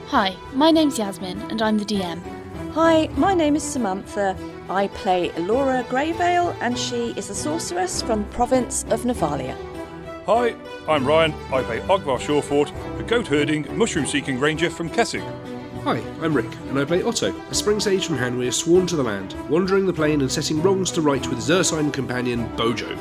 Hi, my name's Yazmin and I'm the DM. Hi, my name is Samantha. I play Elora Greyvale and she is a sorceress from the province of Nephalia. Hi, I'm Ryan. I play Ogvar Surefort, the goat-herding, mushroom-seeking ranger from Kessig. Hi, I'm Rick, and I play Otto, a spring sage from Hanweir sworn to the land, wandering the plain and setting wrongs to right with his ursine companion, Bojo.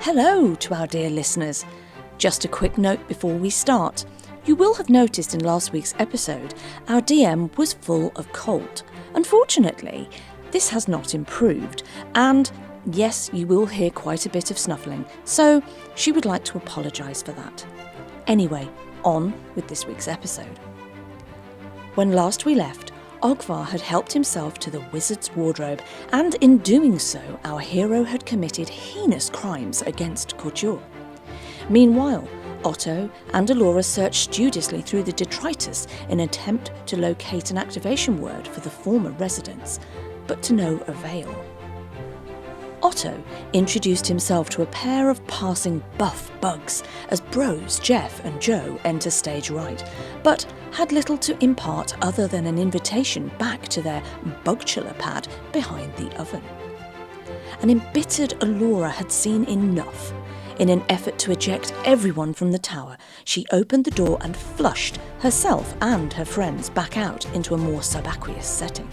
Hello to our dear listeners. Just a quick note before we start. You will have noticed in last week's episode, our DM was full of cold. Unfortunately, this has not improved, and yes, you will hear quite a bit of snuffling, so she would like to apologise for that. Anyway, on with this week's episode. When last we left, Ogvar had helped himself to the wizard's wardrobe, and in doing so, our hero had committed heinous crimes against Couture. Meanwhile, Otto and Elora searched studiously through the detritus in an attempt to locate an activation word for the former residents, but to no avail. Otto introduced himself to a pair of passing buff bugs as bros Jeff and Joe enter stage right, but had little to impart other than an invitation back to their bugchiller pad behind the oven. An embittered Elora had seen enough. In an effort to eject everyone from the tower, she opened the door and flushed herself and her friends back out into a more subaqueous setting.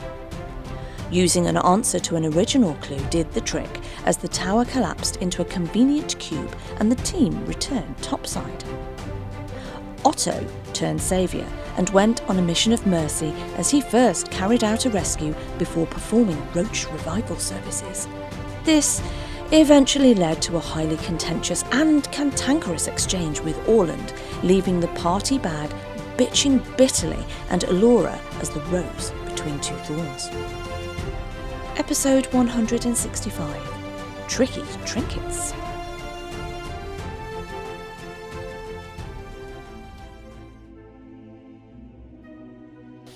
Using an answer to an original clue did the trick, as the tower collapsed into a convenient cube and the team returned topside. Otto turned saviour and went on a mission of mercy as he first carried out a rescue before performing roach revival services. This eventually led to a highly contentious and cantankerous exchange with Orland, leaving the party bag bitching bitterly and Elora as the rose between two thorns. Episode 165, Tricky Trinkets.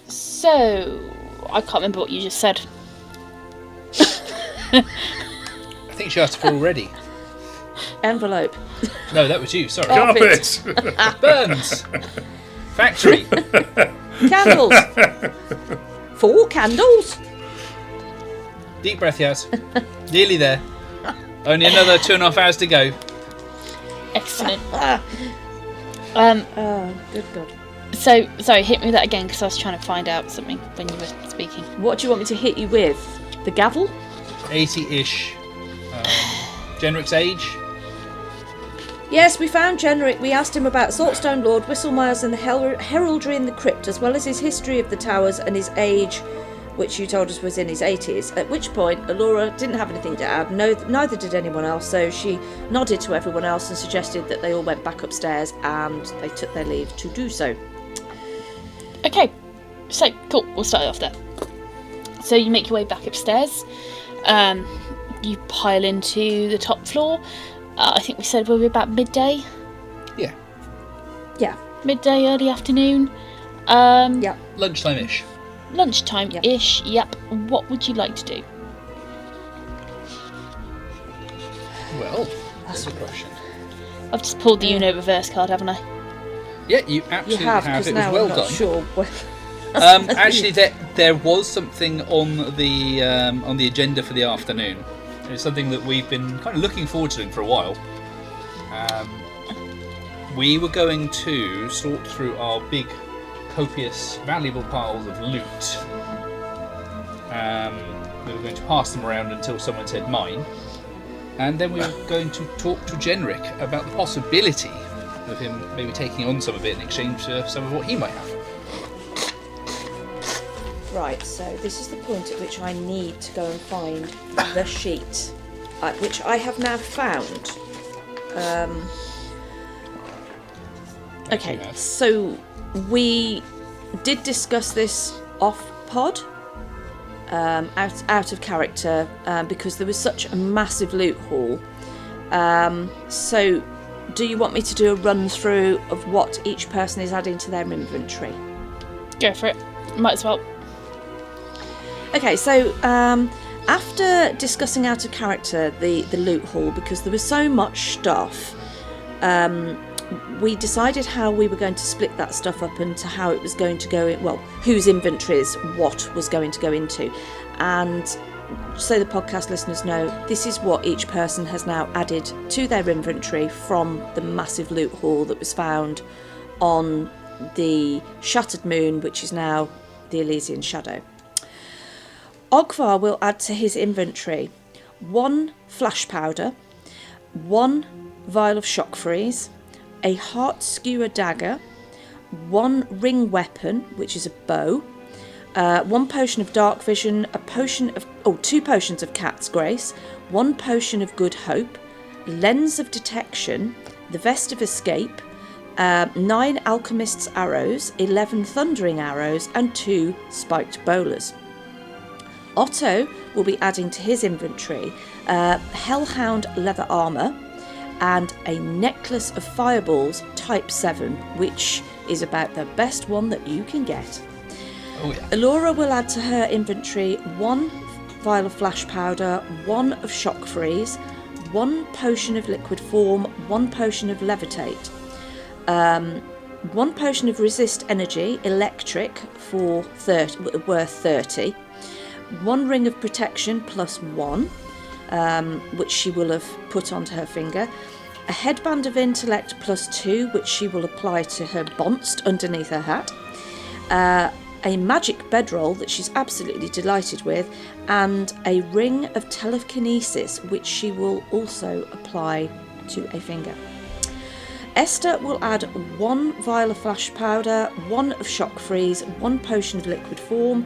So, I can't remember what you just said. I think she asked for already. Envelope. No, that was you, sorry. Carpet! Burns! Factory! Candles. 4 candles. Deep breath, Yaz. Nearly there. Only another 2.5 hours to go. Excellent. Good God. So, sorry, hit me with that again because I was trying to find out something when you were speaking. What do you want me to hit you with? The gavel? 80-ish. Genric's age? Yes, we found Genric. We asked him about Saltstone Lord, Whistlemires and the heraldry in the crypt, as well as his history of the towers and his age, which you told us was in his 80s, at which point Elora didn't have anything to add, neither did anyone else, so she nodded to everyone else and suggested that they all went back upstairs and they took their leave to do so. Okay, so cool, we'll start off there. So you make your way back upstairs, you pile into the top floor. I think we said we were about midday. Yeah. Midday, early afternoon. Yeah. Lunchtime-ish. Lunchtime-ish, yep. What would you like to do? Well, that's a question. I've just pulled the Uno reverse card, haven't I? Yeah, you absolutely have. because It was now well I'm not done. sure. Actually, there was something on the agenda for the afternoon. It's something that we've been kind of looking forward to doing for a while. We were going to sort through our big, copious, valuable piles of loot. We were going to pass them around until someone said mine. And then we were going to talk to Genric about the possibility of him maybe taking on some of it in exchange for some of what he might have. Right, so this is the point at which I need to go and find the sheet, which I have now found. Okay, so we did discuss this off pod, out of character, because there was such a massive loot haul. So do you want me to do a run through of what each person is adding to their inventory? Go for it. Might as well. Okay, so after discussing out of character the loot haul, because there was so much stuff, we decided how we were going to split that stuff up into how it was going to go in, well, whose inventories what was going to go into. And so the podcast listeners know, this is what each person has now added to their inventory from the massive loot haul that was found on the Shattered Moon, which is now the Elysian Shadow. Ogvar will add to his inventory 1 flash powder, 1 vial of shock freeze, a heart skewer dagger, 1 ring weapon, which is a bow, 1 potion of dark vision, 2 potions of cat's grace, 1 potion of good hope, lens of detection, the vest of escape, 9 alchemist's arrows, 11 thundering arrows, and 2 spiked bowlers. Otto will be adding to his inventory hellhound leather armour and a necklace of fireballs type 7, which is about the best one that you can get. Oh yeah. Alora will add to her inventory 1 vial of flash powder, 1 of shock freeze, 1 potion of liquid form, 1 potion of levitate, 1 potion of resist energy electric for worth 30, 1 ring of protection plus 1, which she will have put onto her finger, a headband of intellect plus 2, which she will apply to her bonst underneath her hat, a magic bedroll that she's absolutely delighted with, and a ring of telekinesis, which she will also apply to a finger. Esther will add 1 vial of flash powder, 1 of shock freeze, 1 potion of liquid form,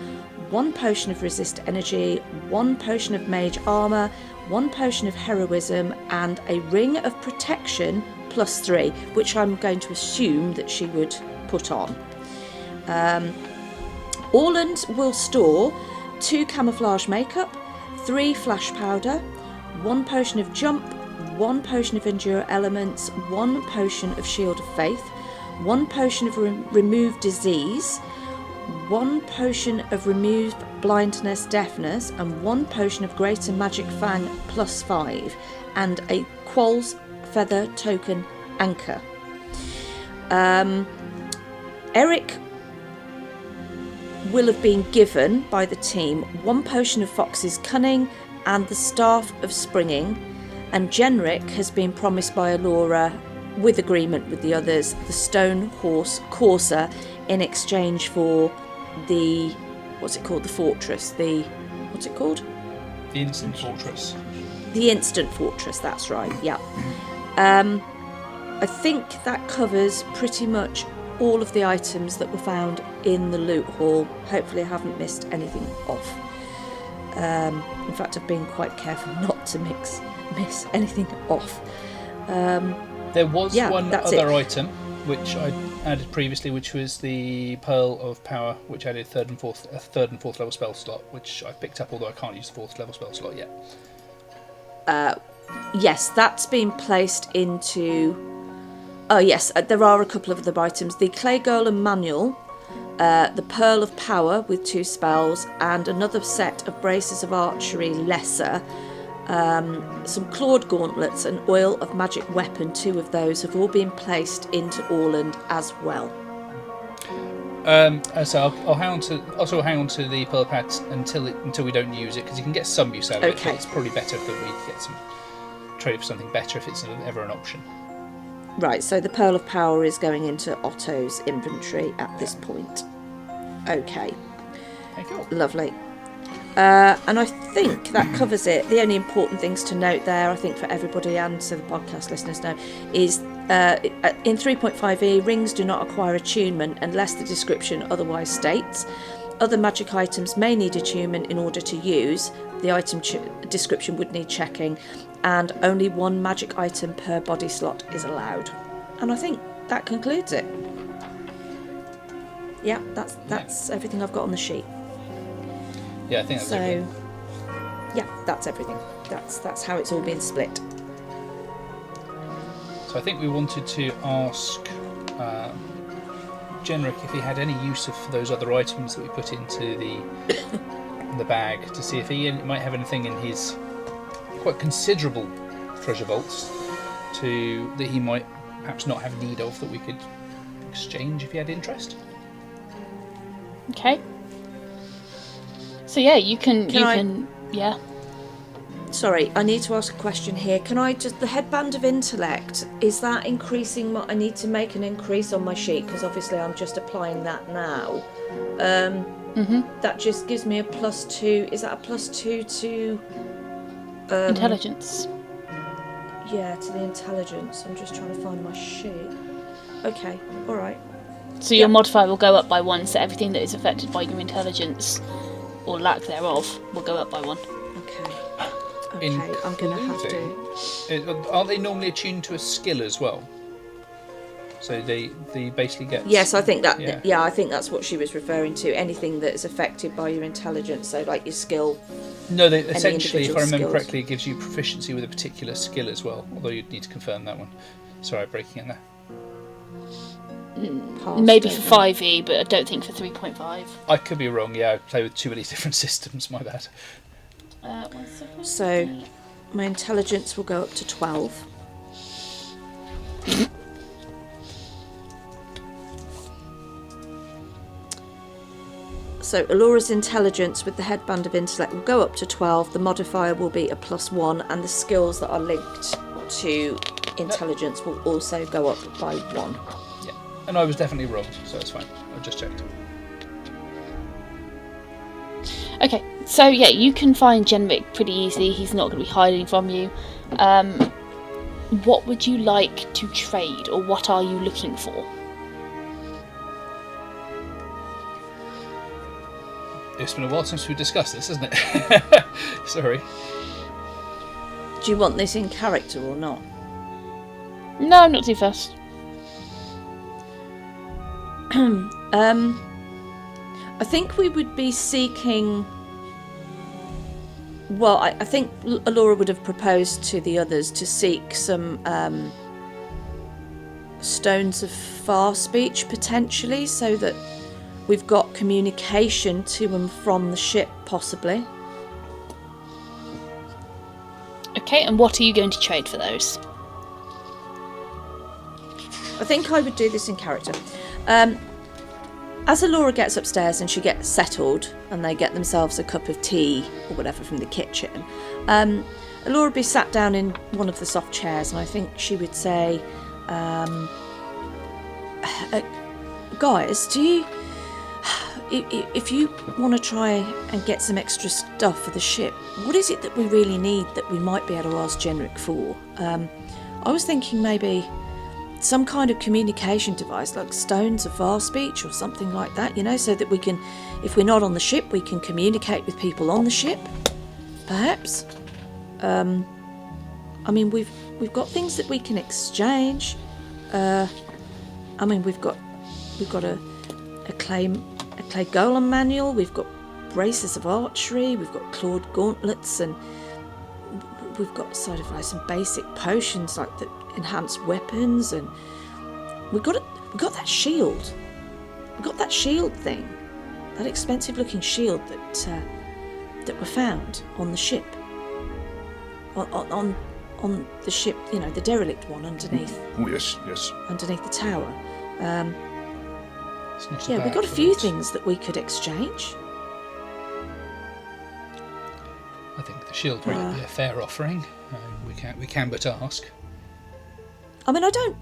1 potion of resist energy, 1 potion of mage armour, 1 potion of heroism, and a ring of protection plus 3, which I'm going to assume that she would put on. Orland will store 2 camouflage makeup, 3 flash powder, 1 potion of jump, 1 potion of endure elements, 1 potion of shield of faith, 1 potion of remove disease, 1 potion of remove blindness, deafness, and 1 potion of greater magic fang plus 5, and a qualls feather token anchor. Eric will have been given by the team 1 potion of Fox's cunning and the staff of springing, and Genric has been promised by Alora, with agreement with the others, the stone horse courser in exchange for the fortress, the instant fortress. The instant fortress, that's right, yeah. I think that covers pretty much all of the items that were found in the loot haul. Hopefully I haven't missed anything off. In fact, I've been quite careful not to miss anything off. There was one other item which I added previously, which was the Pearl of Power, which added third and fourth level spell slot, which I picked up, although I can't use the 4th level spell slot yet. Yes, that's been placed into... Oh yes, there are a couple of other items. The Clay Golem Manual, the Pearl of Power with 2 spells, and another set of Braces of Archery Lesser, some Clawed Gauntlets, and Oil of Magic Weapon. 2 of those have all been placed into Orland as well. So I'll hang on to the Pearl Pad until we don't use it, because you can get some use out of it. But it's probably better that we get some trade for something better if it's ever an option. Right, so the Pearl of Power is going into Otto's inventory at this point. Okay. Cool. Lovely. And I think that covers it. The only important things to note there, I think, for everybody and so the podcast listeners know, is in 3.5e, rings do not acquire attunement unless the description otherwise states. Other magic items may need attunement in order to use. The item description would need checking, and only one magic item per body slot is allowed. And I think that concludes it. Yeah, that's everything I've got on the sheet. Yeah, I think that's everything. Yeah, that's everything. That's how it's all been split. So I think we wanted to ask Genric if he had any use for those other items that we put into the bag, to see if he might have anything in his quite considerable treasure vaults that he might perhaps not have need of, that we could exchange if he had interest. Okay. So yeah, you can yeah. Sorry, I need to ask a question here. Can I just, the headband of intellect, is that increasing I need to make an increase on my sheet, because obviously I'm just applying that now. That just gives me a +2. Is that a +2 to intelligence? Yeah, to the intelligence. I'm just trying to find my sheet. Okay, all right. So your modifier will go up by 1, so everything that is affected by your intelligence or lack thereof will go up by 1. Okay, I'm going to have to... Aren't they normally attuned to a skill as well? So they basically get... Yes, I think that. Yeah, I think that's what she was referring to. Anything that is affected by your intelligence, so like your skill. No, essentially, if I remember correctly, it gives you proficiency with a particular skill as well. Although you'd need to confirm that one. Sorry, breaking in there. Maybe for 5e, but I don't think for 3.5. I could be wrong. Yeah, I play with too many different systems. My bad. So, my intelligence will go up to 12. So Alora's intelligence with the headband of intellect will go up to 12. The modifier will be a +1, and the skills that are linked to intelligence will also go up by 1. Yeah, and I was definitely wrong, so it's fine. I just checked. Okay, so yeah, you can find Genric pretty easily. He's not going to be hiding from you. What would you like to trade, or what are you looking for? It's been a while since we discussed this, hasn't it? Sorry. Do you want this in character or not? No, I'm not too fast. I think we would be seeking... Well, I think Alora would have proposed to the others to seek some stones of far speech, potentially, so that we've got communication to and from the ship, possibly. Okay, and what are you going to trade for those? I think I would do this in character. As Alora gets upstairs and she gets settled and they get themselves a cup of tea or whatever from the kitchen, Alora would be sat down in one of the soft chairs, and I think she would say, guys, if you want to try and get some extra stuff for the ship, what is it that we really need that we might be able to ask Genric for? I was thinking maybe some kind of communication device, like stones of far speech or something like that, so that we can, if we're not on the ship, we can communicate with people on the ship, perhaps. I mean, we've got things that we can exchange. I mean, we've got a clay golem manual. We've got braces of archery. We've got clawed gauntlets, and we've got sort of like some basic potions like that enhance weapons, and we got that shield. We got that shield thing, that expensive looking shield that were found on the ship. On the ship, the derelict one underneath. Oh yes. Underneath the tower. We got a few things that we could exchange. I think the shield might be a fair offering. We can but ask. I mean, I don't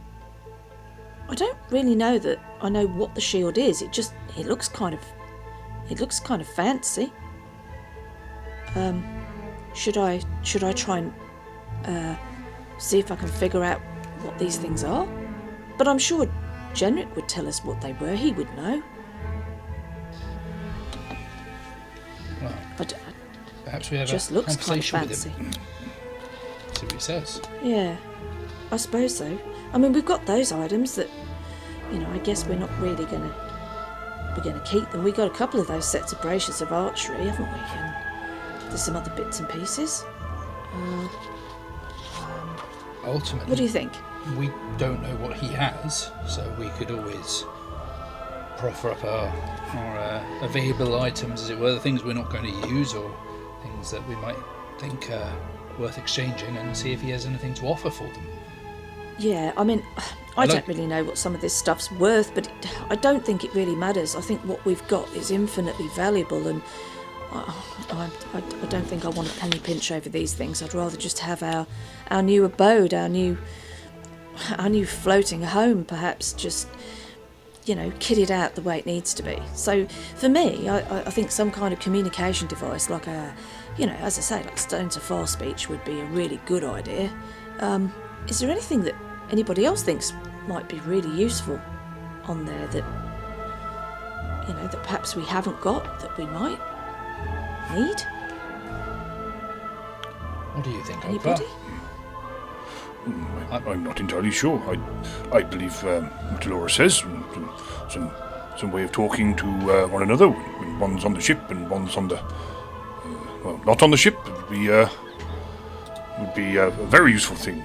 really know that I know what the shield is. It looks kind of fancy. Should I try and see if I can figure out what these things are? But I'm sure Genric would tell us what they were. He would know. Well, perhaps we have just a looks kind of conversation fancy. with him. See what he says. Yeah, I suppose so. I mean, we've got those items that, I guess we're not really gonna keep them. We got a couple of those sets of braces of archery, haven't we? And there's some other bits and pieces. Ultimately, what do you think? We don't know what he has, so we could always proffer up our available items, as it were, the things we're not going to use or things that we might think are worth exchanging, and see if he has anything to offer for them. Yeah, I mean, I don't really know what some of this stuff's worth, but I don't think it really matters. I think what we've got is infinitely valuable, and I don't think I want a penny pinch over these things. I'd rather just have our new abode, our new floating home, perhaps just, kitted out the way it needs to be. So for me, I think some kind of communication device, like as I say, like Stone to Far Speech would be a really good idea. Is there anything that anybody else thinks might be really useful on there that, that perhaps we haven't got, that we might need? What do you think, Anybody? I'm not entirely sure. I believe what Laura says. Some way of talking to one another. When one's on the ship and one's on the not on the ship would be a very useful thing.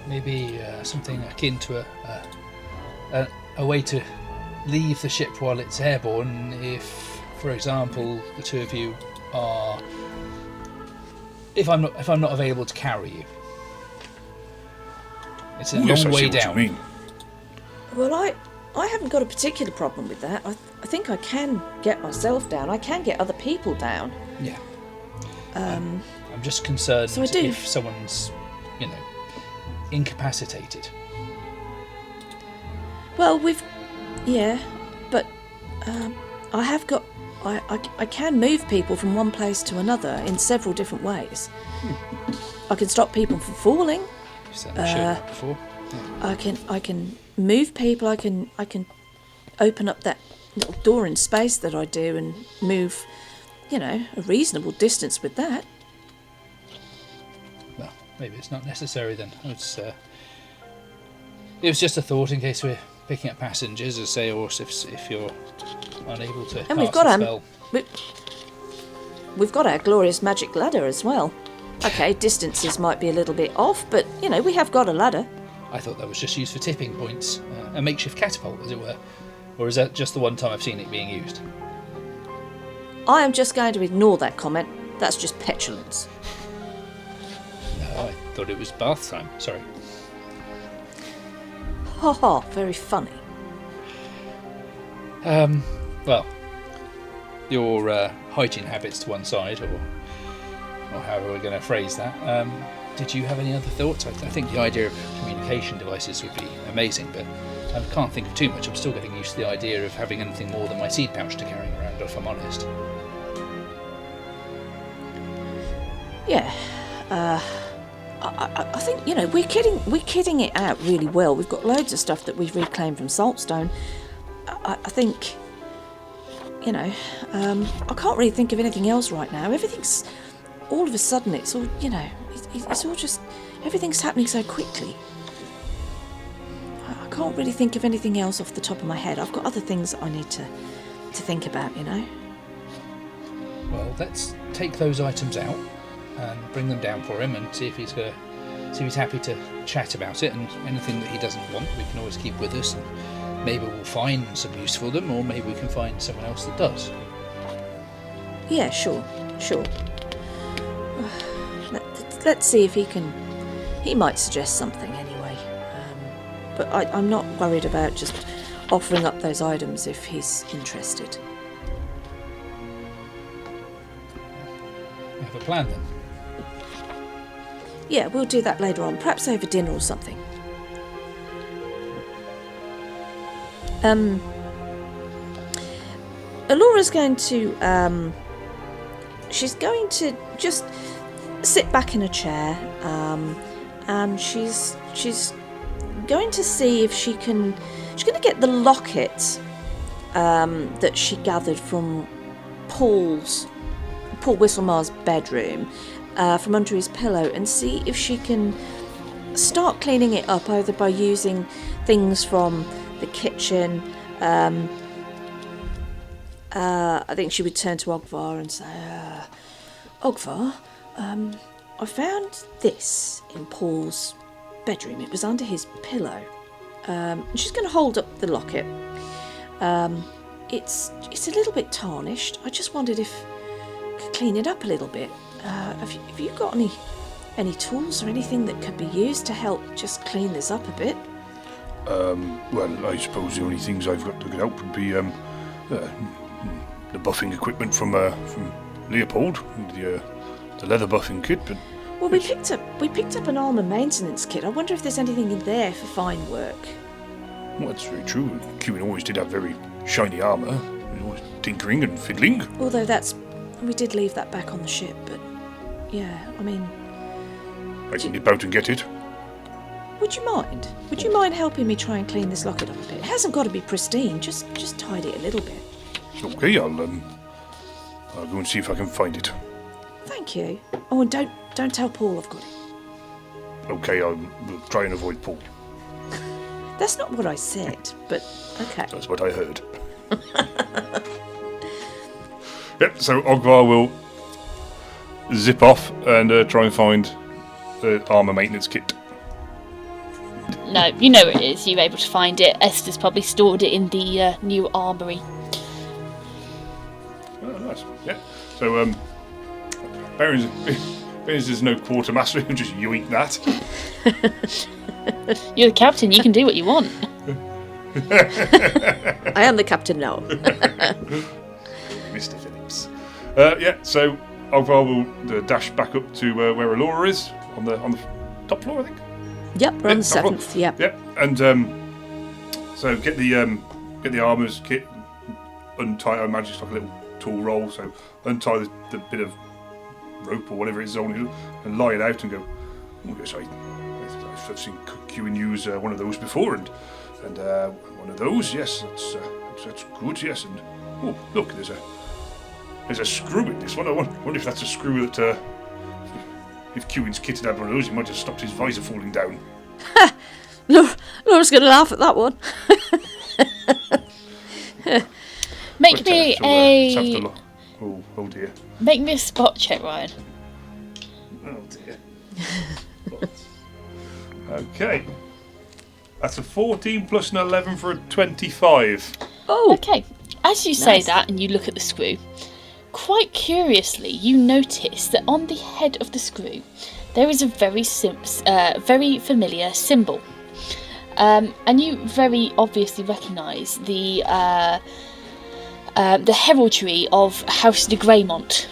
Maybe something akin to a way to leave the ship while it's airborne. If, for example, the two of you are, if I'm not available to carry you, it's a long way down. What you mean. Well, I haven't got a particular problem with that. I think I can get myself down. I can get other people down. Yeah. I'm just concerned if someone's, incapacitated. Well, but I have got. I can move people from one place to another in several different ways. I can stop people from falling. You've certainly shown that before. Yeah. I can move people. I can open up that little door in space that I do and move, a reasonable distance with that. Well, maybe it's not necessary then. It was just a thought in case we're picking up passengers, as say, or if you're unable to And cast a spell. We've got our glorious magic ladder as well. Okay, distances might be a little bit off, but, we have got a ladder. I thought that was just used for tipping points, a makeshift catapult, as it were. Or is that just the one time I've seen it being used? I am just going to ignore that comment. That's just petulance. No, I thought it was bath time. Sorry. Ha ha, very funny. Well, your hygiene habits to one side, or however we're going to phrase that. Did you have any other thoughts? I think the idea of communication devices would be amazing, but I can't think of too much. I'm still getting used to the idea of having anything more than my seed pouch to carry around, if I'm honest. Yeah, I think we're kidding it out really well. We've got loads of stuff that we've reclaimed from Saltstone. I think, I can't really think of anything else right now. Everything's all of a sudden. It's all it's all just everything's happening so quickly. I can't really think of anything else off the top of my head. I've got other things that I need to think about. Well, let's take those items out and bring them down for him and see if he's happy to chat about it, and anything that he doesn't want we can always keep with us, and maybe we'll find some use for them, or maybe we can find someone else that does. Yeah, sure. Let's see if he might suggest something anyway, but I'm not worried about just offering up those items if he's interested. We have a plan then. Yeah, we'll do that later on, perhaps over dinner or something. Alora's going to she's going to just sit back in a chair, and she's going to see if she can. She's going to get the locket that she gathered from Paul Whistlemar's bedroom from under his pillow, and see if she can start cleaning it up, either by using things from the kitchen. I think she would turn to Ogvar and say, Ogvar, I found this in Paul's bedroom. It was under his pillow. And she's going to hold up the locket. It's a little bit tarnished. I just wondered if I could clean it up a little bit. Have you got any tools or anything that could be used to help just clean this up a bit? Well, I suppose the only things I've got that could help would be the buffing equipment from Leopold, the leather buffing kit. But well, we picked up an armour maintenance kit. I wonder if there's anything in there for fine work. Well, that's very true. Kewin always did have very shiny armour. He was always tinkering and fiddling. Although we did leave that back on the ship, but yeah, I mean, I can nip out and get it. Would you mind? Would you mind helping me try and clean this locket up a bit? It hasn't got to be pristine. Just tidy it a little bit. Okay, I'll go and see if I can find it. Thank you. Oh, and don't tell Paul I've got it. Okay, I'll try and avoid Paul. That's not what I said, but okay. That's what I heard. Yep, so Ogvar will zip off and try and find the armour maintenance kit. No, you know where it is. You're able to find it. Esther's probably stored it in the new armoury. Oh, nice. Yeah. So, Barons, there's no quartermaster. Just you eat that. You're the captain. You can do what you want. I am the captain now. Mr. Phillips. Yeah. So Ogvar will dash back up to where Alora is on the top floor, I think. Yep, we're on the 7th. Yep. Yep. And so get the armour's kit. Untie. I imagine it's like a little tool roll. So untie the bit of rope or whatever it is on it, and lie it out and go. Oh, yes, I've seen Kewin use one of those before, and one of those. Yes, that's good. Yes, and oh, look, there's a screw in this one. I wonder if that's a screw that. If Kewin's kit had one of those, he might have stopped his visor falling down. Laura's going to laugh at that one. Make me a. Oh dear. Make me a spot check, Ryan. Oh dear. Okay. That's a 14 plus an 11 for a 25. Oh. Okay. As you say that and you look at the screw, quite curiously, you notice that on the head of the screw there is a very familiar symbol, and you very obviously recognise the heraldry of House de Greymont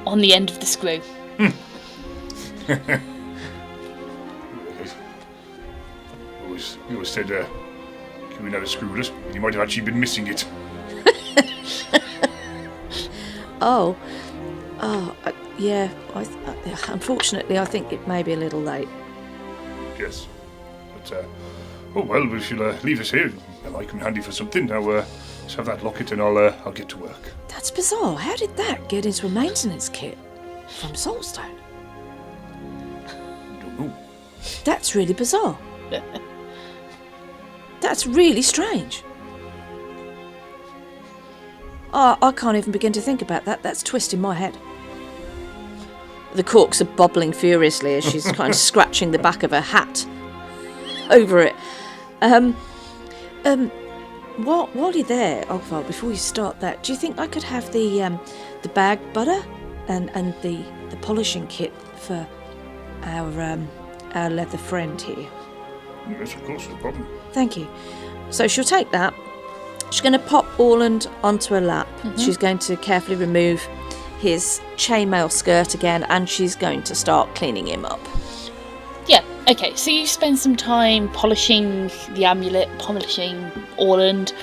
on the end of the screw. You always said Kewin had a screwless. You might have actually been missing it. Yeah. Unfortunately, I think it may be a little late. Yes. But, we shall leave this here. It might come handy for something. Now, let's have that locket and I'll get to work. That's bizarre. How did that get into a maintenance kit from Soulstone? I don't know. That's really bizarre. That's really strange. I can't even begin to think about that. That's twisting my head. The corks are bobbling furiously as she's kind of scratching the back of her hat over it. While you're there, Ogvar, before you start that, do you think I could have the bag butter and the polishing kit for our leather friend here? Yes, of course, no problem. Thank you. So she'll take that. She's going to pop Orland onto her lap. Mm-hmm. She's going to carefully remove his chainmail skirt again, and she's going to start cleaning him up. Yeah, okay, so you spend some time polishing the amulet, polishing Orland.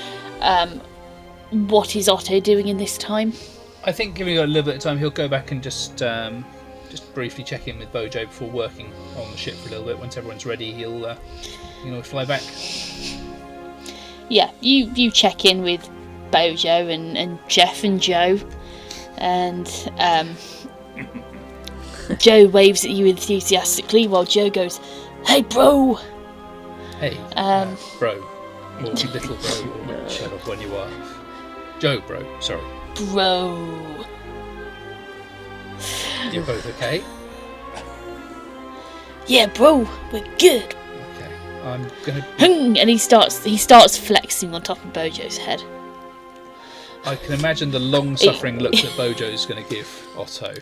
What is Otto doing in this time? I think giving it a little bit of time, he'll go back and just briefly check in with Bojo before working on the ship for a little bit. Once everyone's ready, he'll fly back. Yeah, you check in with Bojo and Jeff and Joe, and Joe waves at you enthusiastically while Joe goes, "Hey, bro!" Hey, bro. Or little bro, or whichever one you are. Joe, bro, sorry. Bro. You're both okay? Yeah, bro, we're good. Okay, I'm gonna... And he starts flexing on top of Bojo's head. I can imagine the long-suffering look that Bojo's going to give Otto.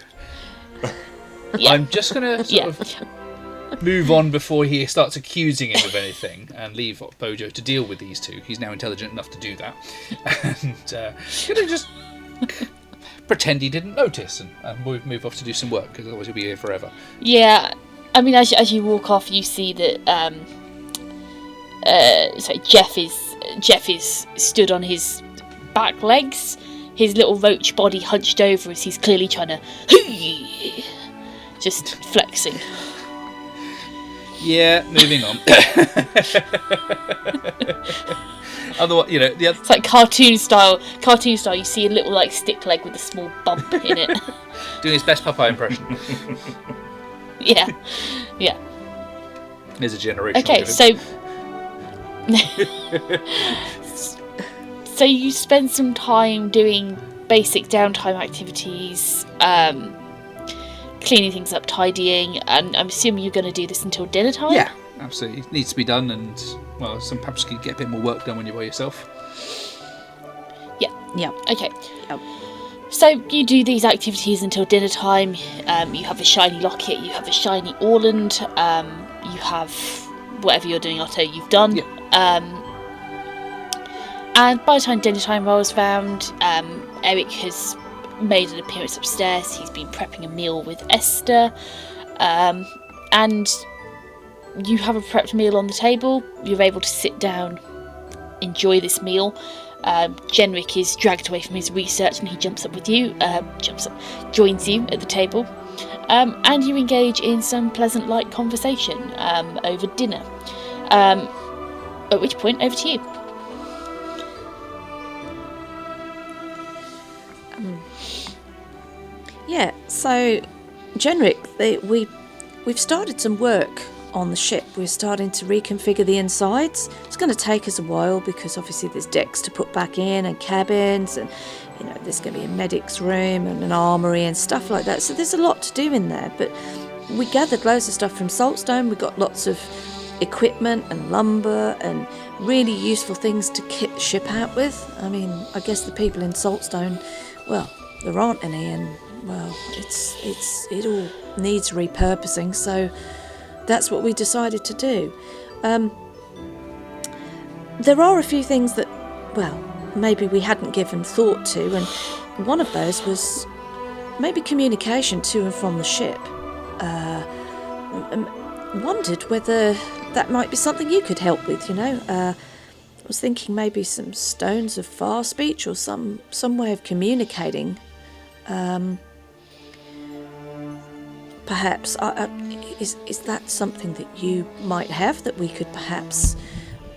Yeah. I'm just going to sort of move on before he starts accusing him of anything and leave Bojo to deal with these two. He's now intelligent enough to do that. And going to just pretend he didn't notice and move off to do some work, because otherwise he'll be here forever. Yeah, I mean, as you walk off, you see that Jeff is stood on his back legs, his little roach body hunched over as he's clearly trying to just flexing. Yeah, moving on. Otherwise, it's like cartoon style. You see a little like stick leg with a small bump in it. Doing his best Popeye impression. Yeah. There's a generation. Okay, so you spend some time doing basic downtime activities, cleaning things up, tidying, and I'm assuming you're going to do this until dinner time? Yeah, absolutely. It needs to be done, and, well, perhaps you can get a bit more work done when you're by yourself. Yeah. Okay. Yep. So you do these activities until dinner time. You have a shiny locket, you have a shiny Orland, you have whatever you're doing, Otto, you've done. Yeah. And by the time dinner time rolls around, Eric has made an appearance upstairs. He's been prepping a meal with Esther, and you have a prepped meal on the table. You're able to sit down, enjoy this meal. Genric is dragged away from his research and he jumps up with you, joins you at the table, and you engage in some pleasant light conversation over dinner, at which point, over to you. Yeah, so Genric, we've started some work on the ship. We're starting to reconfigure the insides. It's going to take us a while because obviously there's decks to put back in and cabins, and there's going to be a medic's room and an armoury and stuff like that. So there's a lot to do in there. But we gathered loads of stuff from Saltstone. We got lots of equipment and lumber and really useful things to kit the ship out with. I mean, I guess the people in Saltstone, well, there aren't any, and well, it all needs repurposing. So that's what we decided to do. There are a few things that, well, maybe we hadn't given thought to, and one of those was maybe communication to and from the ship. Wondered whether that might be something you could help with, I was thinking maybe some stones of far speech or some way of communicating. Perhaps, is that something that you might have that we could perhaps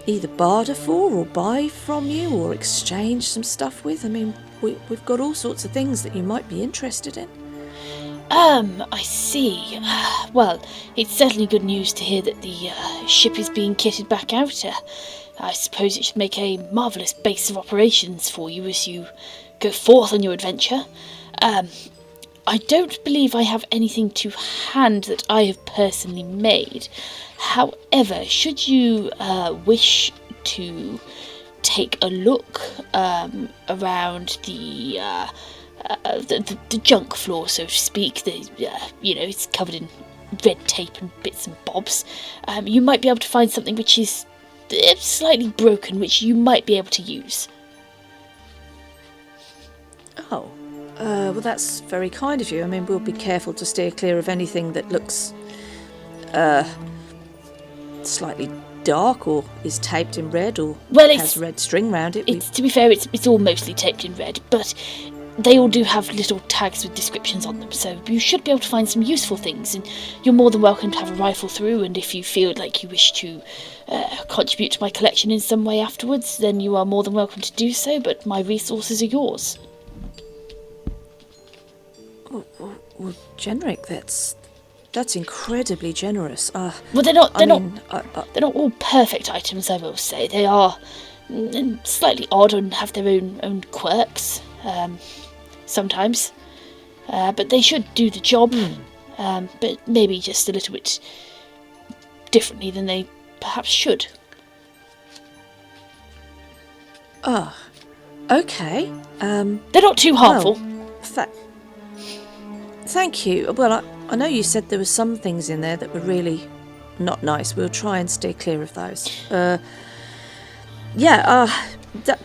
either barter for or buy from you or exchange some stuff with? I mean, we've got all sorts of things that you might be interested in. I see. Well, it's certainly good news to hear that the ship is being kitted back out. I suppose it should make a marvellous base of operations for you as you go forth on your adventure. I don't believe I have anything to hand that I have personally made. However, should you wish to take a look around the junk floor, so to speak, it's covered in red tape and bits and bobs, you might be able to find something which is slightly broken, which you might be able to use. Oh. Well, that's very kind of you. I mean, we'll be careful to steer clear of anything that looks slightly dark or is taped in red or has red string round it. To be fair, it's all mostly taped in red, but they all do have little tags with descriptions on them, so you should be able to find some useful things, and you're more than welcome to have a rifle through, and if you feel like you wish to contribute to my collection in some way afterwards, then you are more than welcome to do so, but my resources are yours. Well, Genric, that's incredibly generous. Well, they're not all perfect items, I will say. They are slightly odd and have their own quirks sometimes, but they should do the job, but maybe just a little bit differently than they perhaps should. Okay. They're not too harmful. Well, thank you. Well, I know you said there were some things in there that were really not nice. We'll try and steer clear of those.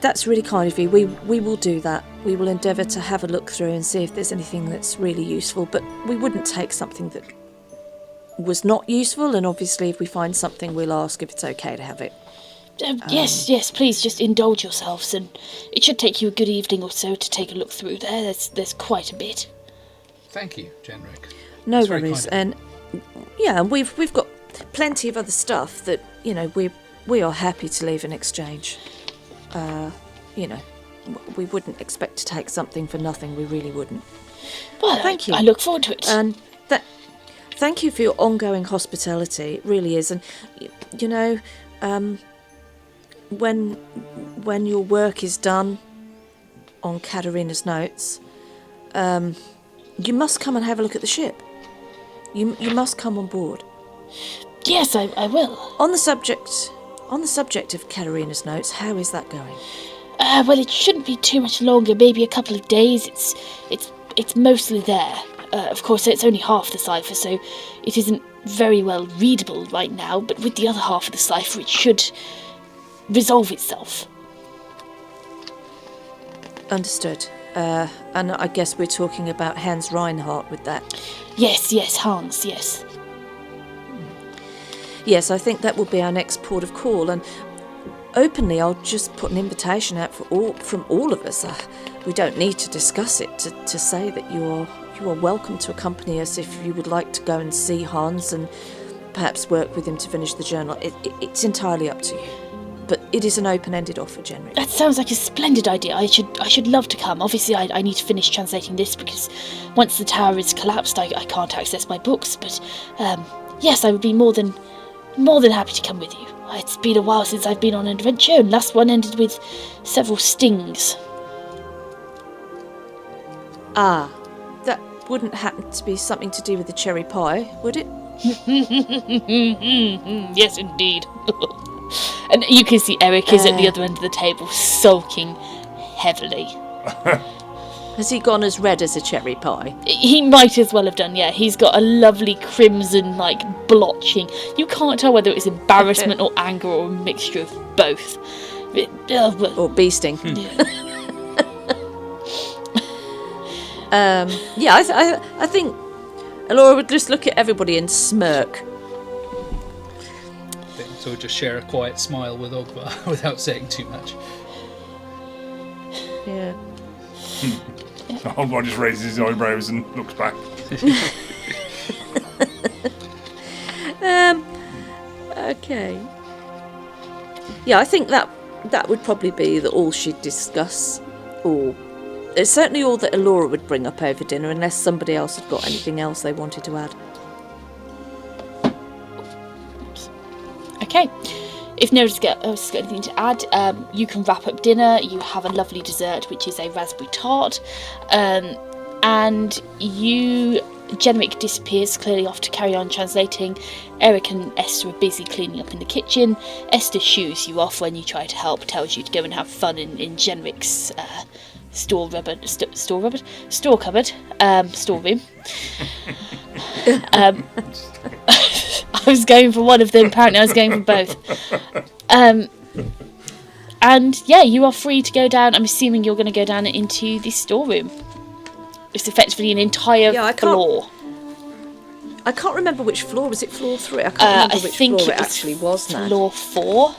That's really kind of you. We will do that. We will endeavour to have a look through and see if there's anything that's really useful, but we wouldn't take something that was not useful, and obviously if we find something, we'll ask if it's okay to have it. Yes, please just indulge yourselves, and it should take you a good evening or so to take a look through there. There's quite a bit. Thank you, Genric. No worries, and we've got plenty of other stuff that we are happy to leave in exchange. We wouldn't expect to take something for nothing. We really wouldn't. Well, thank you. I look forward to it. And thank you for your ongoing hospitality. It really is, and when your work is done on Katerina's notes, you must come and have a look at the ship. You must come on board. Yes, I will. On the subject of Katerina's notes, how is that going? Well, it shouldn't be too much longer. Maybe a couple of days. It's mostly there. Of course, it's only half the cipher, so it isn't very well readable right now. But with the other half of the cipher, it should resolve itself. Understood. And I guess we're talking about Hans Reinhardt with that. Yes, Hans, yes. Yes, I think that will be our next port of call, and openly I'll just put an invitation out from all of us. We don't need to discuss it to say that you are welcome to accompany us if you would like to go and see Hans and perhaps work with him to finish the journal. It's entirely up to you. But it is an open-ended offer, Genric. That sounds like a splendid idea. I should love to come. Obviously, I need to finish translating this because once the tower is collapsed, I can't access my books. But yes, I would be more than happy to come with you. It's been a while since I've been on an adventure, and last one ended with several stings. That wouldn't happen to be something to do with the cherry pie, would it? Yes, indeed. And you can see Eric is at the other end of the table, sulking heavily. Has he gone as red as a cherry pie? He might as well have done, yeah. He's got a lovely crimson, blotching. You can't tell whether it's embarrassment or anger or a mixture of both. Or beasting. I think Elora would just look at everybody and smirk. So we'll just share a quiet smile with Ogvar without saying too much. Yeah. Ogvar just raises his eyebrows and looks back. Okay. Yeah, I think that would probably be all she'd discuss. Or it's certainly all that Elora would bring up over dinner, unless somebody else had got anything else they wanted to add. Okay. If no one else has got anything to add, you can wrap up dinner. You have a lovely dessert, which is a raspberry tart. And Genric disappears clearly off to carry on translating. Eric and Esther are busy cleaning up in the kitchen. Esther shoos you off when you try to help, tells you to go and have fun in Genric's storeroom. I was going for one of them, apparently I was going for both. And yeah, you are free to go down. I'm assuming you're going to go down into the storeroom. It's effectively an entire floor. I can't remember which floor. Was it floor 3? I can't remember which floor it actually was now. Floor 4.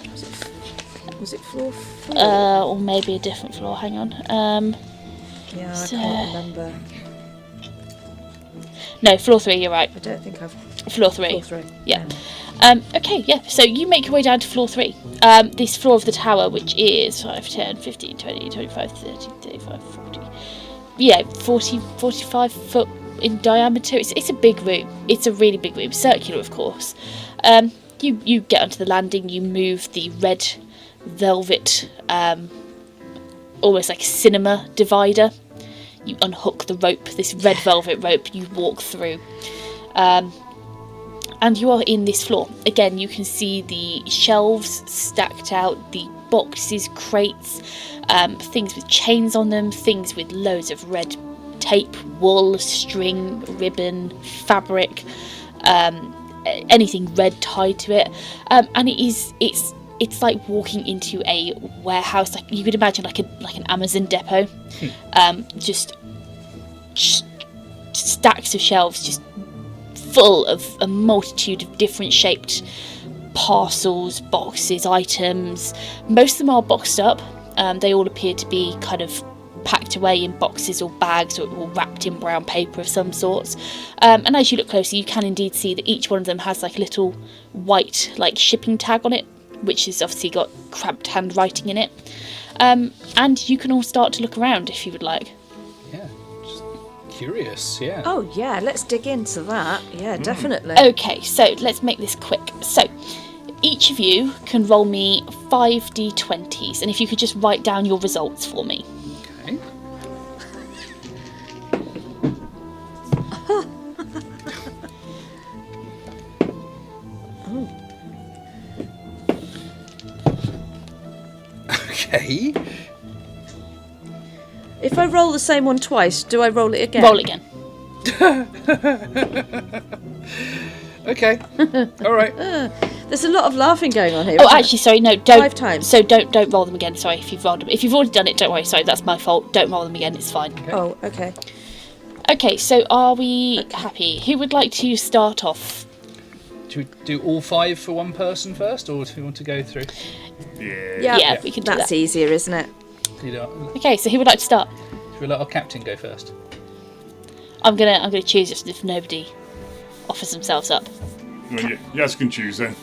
Was it floor 4? Or maybe a different floor. Hang on. Yeah, So- I can't remember. No, floor 3, you're right. I don't think I've... Floor 3. Floor 3. Yeah. Okay, yeah, so you make your way down to floor 3. This floor of the tower, which is 5, 10, 15, 20, 25, 30, 35, 40... Yeah, 40, 45 foot in diameter. It's a big room. It's a really big room. Circular, of course. You get onto the landing, you move the red velvet, almost like a cinema divider. You unhook the rope, this red velvet rope, you walk through. And you are in this floor. Again, you can see the shelves stacked out, the boxes, crates, things with chains on them, things with loads of red tape, wool, string, ribbon, fabric, anything red tied to it. And it's like walking into a warehouse, like you could imagine like an Amazon depot. Just stacks of shelves just full of a multitude of different shaped parcels, boxes, items. Most of them are boxed up. They all appear to be kind of packed away in boxes or bags or wrapped in brown paper of some sorts. And as you look closer, you can indeed see that each one of them has like a little white like shipping tag on it, which has obviously got cramped handwriting in it. And you can all start to look around if you would like. Yeah, just curious, yeah. Oh, yeah, let's dig into that. Yeah, definitely. Okay, so let's make this quick. So each of you can roll me 5d20s, and if you could just write down your results for me. Okay. Okay. If I roll the same one twice, do I roll it again? Roll again. Okay. All right. There's a lot of laughing going on here. Oh, isn't actually, sorry, no, don't. 5 times. So don't roll them again. Sorry, if you've rolled them. If you've already done it, don't worry. Sorry, that's my fault. Don't roll them again. It's fine. it? Oh, okay. Okay, so are we happy? Who would like to start off? Do we do all 5 for one person first, or do we want to go through? Yeah, Yeah, we can do that's that. easier, isn't it? Do you know, Okay, so who would like to start? should we let our captain go first? I'm gonna choose just if nobody offers themselves up. Well, yes, can choose then.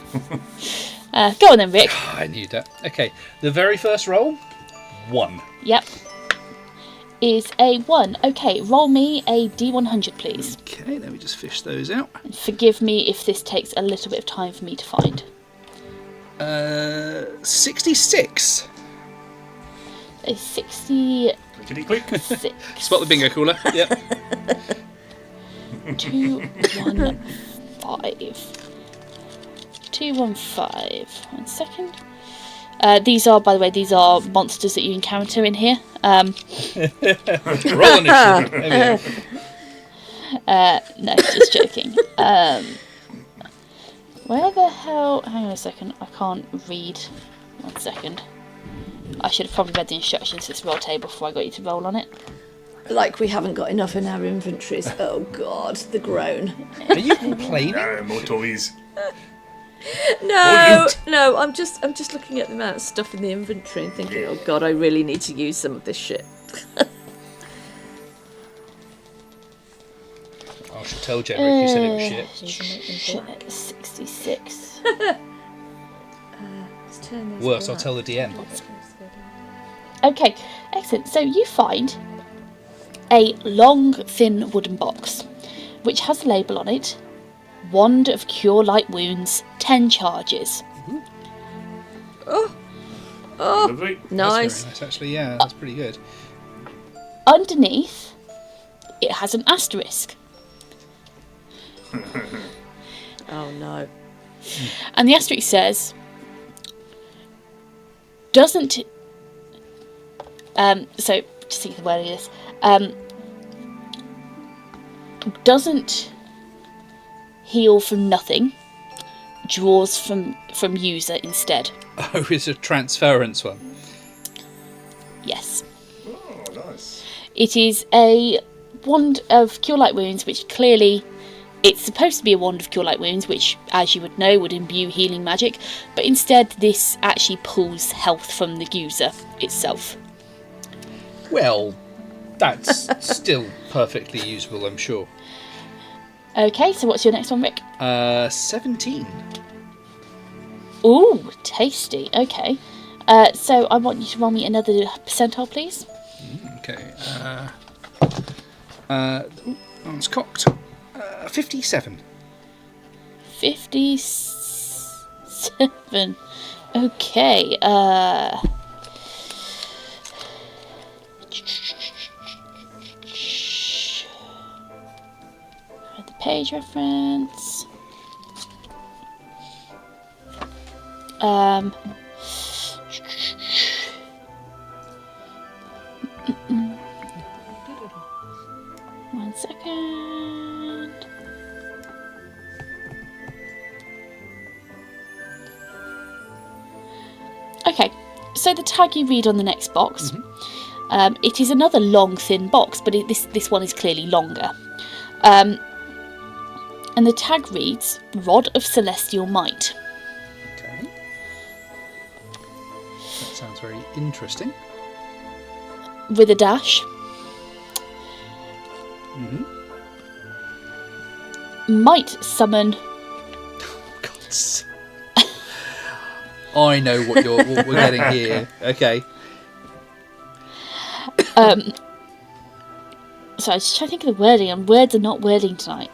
Go on then, Rick. I knew that. Okay, the very first roll, 1. Yep. Is a 1. Okay, roll me a d100, please. Okay, let me just fish those out. Forgive me if this takes a little bit of time for me to find. 66. A 66. Clickety click. Spot the bingo cooler. Yep. 215. 215. 1 second. These are, by the way, these are monsters that you encounter in here. Roll initiative. There we go. No, just joking. Where the hell? Hang on a second. I can't read. 1 second. I should have probably read the instructions to this roll table before I got you to roll on it. Like we haven't got enough in our inventories. Oh, God, the groan. Are you complaining? More toys. No, I'm just looking at the amount of stuff in the inventory and thinking, oh, God, I really need to use some of this shit. I should tell Jedrick you said it was shit. 66. Let's turn these Worse, all I'll tell the DM. Okay, excellent. So you find a long, thin wooden box, which has a label on it. Wand of Cure Light Wounds, 10 charges. Lovely. Nice. That's actually, yeah, that's pretty good. Underneath, it has an asterisk. Oh, no. And the asterisk says, doesn't... so, just think of the wording of this. Doesn't heal from nothing, draws from user instead. Oh, it's a transference one. Yes. Oh, nice. It is a wand of Cure Light Wounds, which clearly... It's supposed to be a wand of Cure Light Wounds, which, as you would know, would imbue healing magic, but instead this actually pulls health from the user itself. Well, That's still perfectly usable, I'm sure. Okay, so what's your next one, Rick? 17. Ooh, tasty. Okay. So I want you to roll me another percentile, please. Okay. It's cocked. 57. 57. Okay. The page reference. One second. Okay, so the tag you read on the next box, it is another long, thin box, but this one is clearly longer. And the tag reads, Rod of Celestial Might. Okay. That sounds very interesting. With a dash. Might summon... God. I know what we're getting here. Okay. So I was just trying to think of the wording, and words are not wording tonight.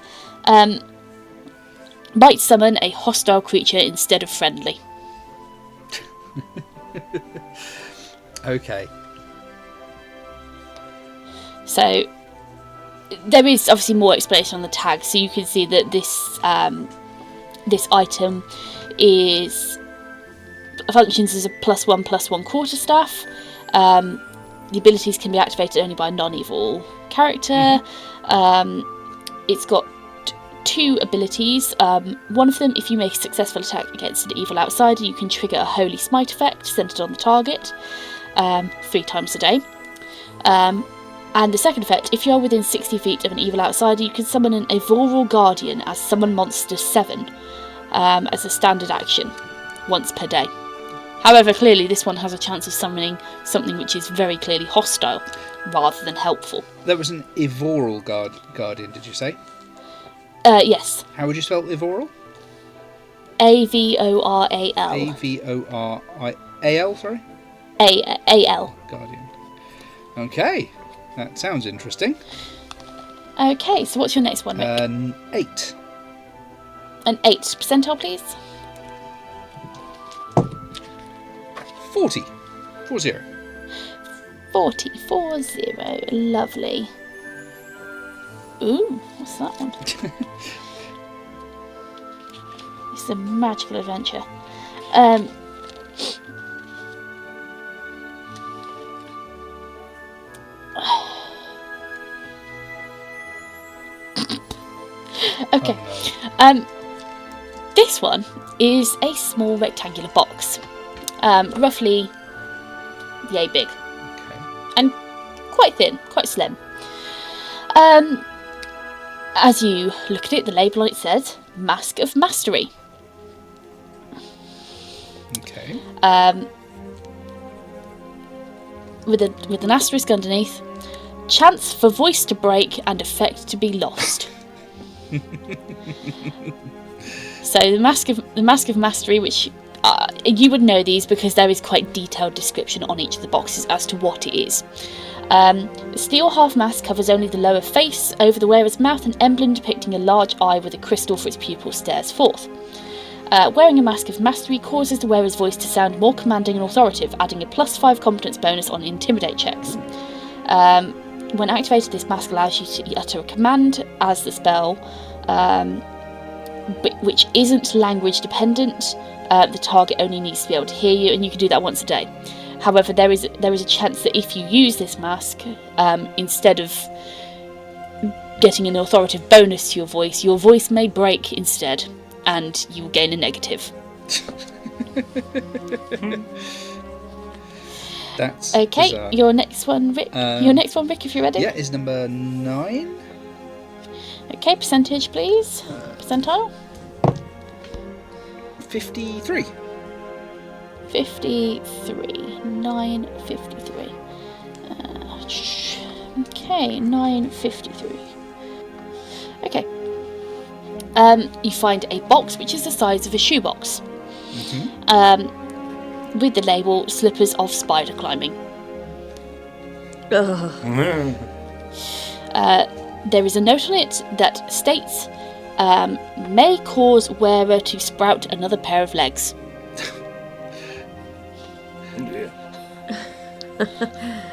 Might summon a hostile creature instead of friendly. Okay. So there is obviously more explanation on the tag, so you can see that this item functions as a +1/+1 quarterstaff. The abilities can be activated only by a non-evil character. It's got 2 abilities. One of them, if you make a successful attack against an evil outsider, you can trigger a holy smite effect centered on the target 3 times a day. And the second effect, if you are within 60 feet of an evil outsider, you can summon an Evoral Guardian as Summon Monster 7 as a standard action once per day. However, clearly this one has a chance of summoning something which is very clearly hostile rather than helpful. That was an Evoral Guardian, did you say? Yes. How would you spell Evoral? Avoral. Avoral, sorry? Al. Guardian. Okay, that sounds interesting. Okay, so what's your next one, Nick? 8. An 8 percentile, please. 40. 40. 40. Lovely. Ooh, what's that one? It's a magical adventure. Okay. Oh, no. This one is a small rectangular box, roughly yay big, Okay. and quite thin, quite slim. As you look at it, the label on it says Mask of Mastery. Okay. With an asterisk underneath, chance for voice to break and effect to be lost. So the Mask of Mastery, which you would know these because there is quite detailed description on each of the boxes as to what it is. The steel half mask covers only the lower face. Over the wearer's mouth, an emblem depicting a large eye with a crystal for its pupil stares forth. Wearing a Mask of Mastery causes the wearer's voice to sound more commanding and authoritative, adding a +5 competence bonus on Intimidate checks. When activated, this mask allows you to utter a command as the spell, which isn't language dependent. The target only needs to be able to hear you, and you can do that once a day. However, there is a chance that if you use this mask, instead of getting an authoritative bonus to your voice may break instead, and you will gain a negative. That's okay. bizarre. Your next one, Rick. If you're ready. Yeah, is number 9. Okay, percentage, please. Percentile. 53. 53. 953. Okay. Okay, 953. Okay. You find a box which is the size of a shoebox. With the label "Slippers of Spider Climbing." There is a note on it that states, "May cause wearer to sprout another pair of legs."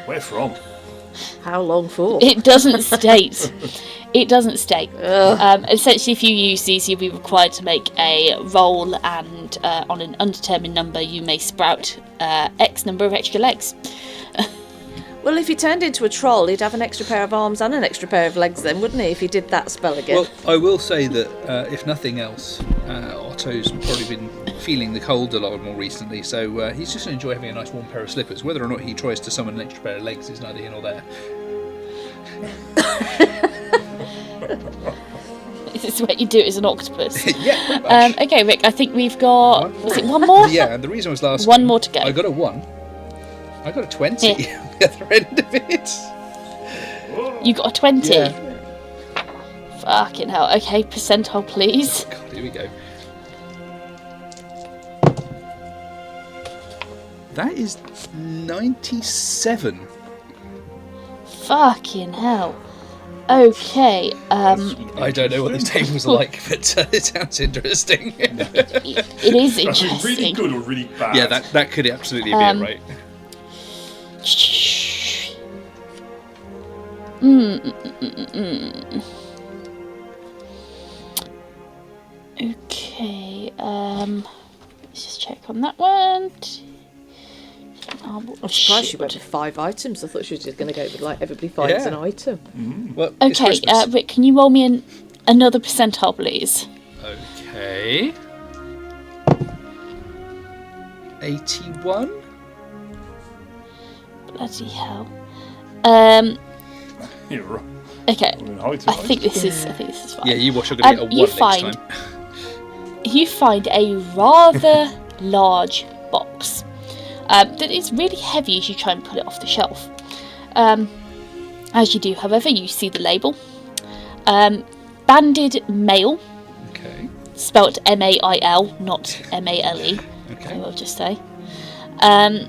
Where from? How long for? It doesn't state. It doesn't state. Essentially, if you use these, you'll be required to make a roll, and on an undetermined number, you may sprout X number of extra legs. Well, if he turned into a troll, he'd have an extra pair of arms and an extra pair of legs then, wouldn't he, if he did that spell again? Well, I will say that, if nothing else, Otto's probably been feeling the cold a lot more recently, so he's just going to enjoy having a nice warm pair of slippers. Whether or not he tries to summon an extra pair of legs is neither here nor there. This is what you do as an octopus. Yeah, pretty much. Okay, Rick, I think we've got... Was it one more? Yeah, and the reason I was last... One more to go. I got a 1. I got a 20 on the other end of it. You got a 20? Yeah. Fucking hell. Okay, percentile, please. Oh, God, here we go. That is 97. Fucking hell. Okay, I don't know what these tables are like, but it sounds interesting. it is interesting. Really good or really bad? Yeah, that could absolutely be it, right? Okay, let's just check on that one. I'm surprised she went with 5 items. I thought she was just going to go with, like, everybody finds an item. Well, okay, Rick, can you roll me another percentile, please? Okay. 81? Bloody hell. You're right. Okay, I think this is fine. Yeah, you watch. I'm going to get a 1 next time. You find a rather large box that is really heavy as you try and pull it off the shelf. As you do, however, you see the label. Banded mail. Okay. Spelt M-A-I-L, not M-A-L-E. Okay. I will just say. M-A-I-L.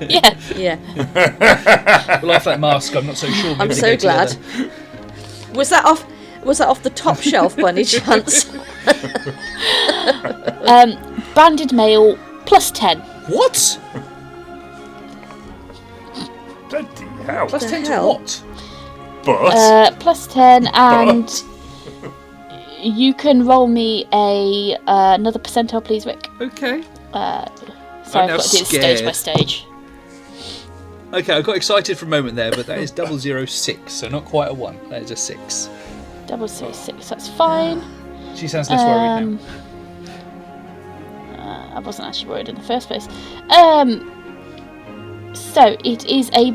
Yeah. Yeah. Well, off that mask, I'm not so sure. I'm so glad. Was that off the top shelf by any chance? Banded mail plus 10. What? Bloody hell. Plus 10 to hell? what? But... Plus 10, and you can roll me another percentile, please, Rick. Okay. Sorry, I've got to do this stage by stage. Okay, I got excited for a moment there, but that is 006, so not quite a 1. That is a 6. 006, that's fine. She sounds less worried now. I wasn't actually worried in the first place. So it is a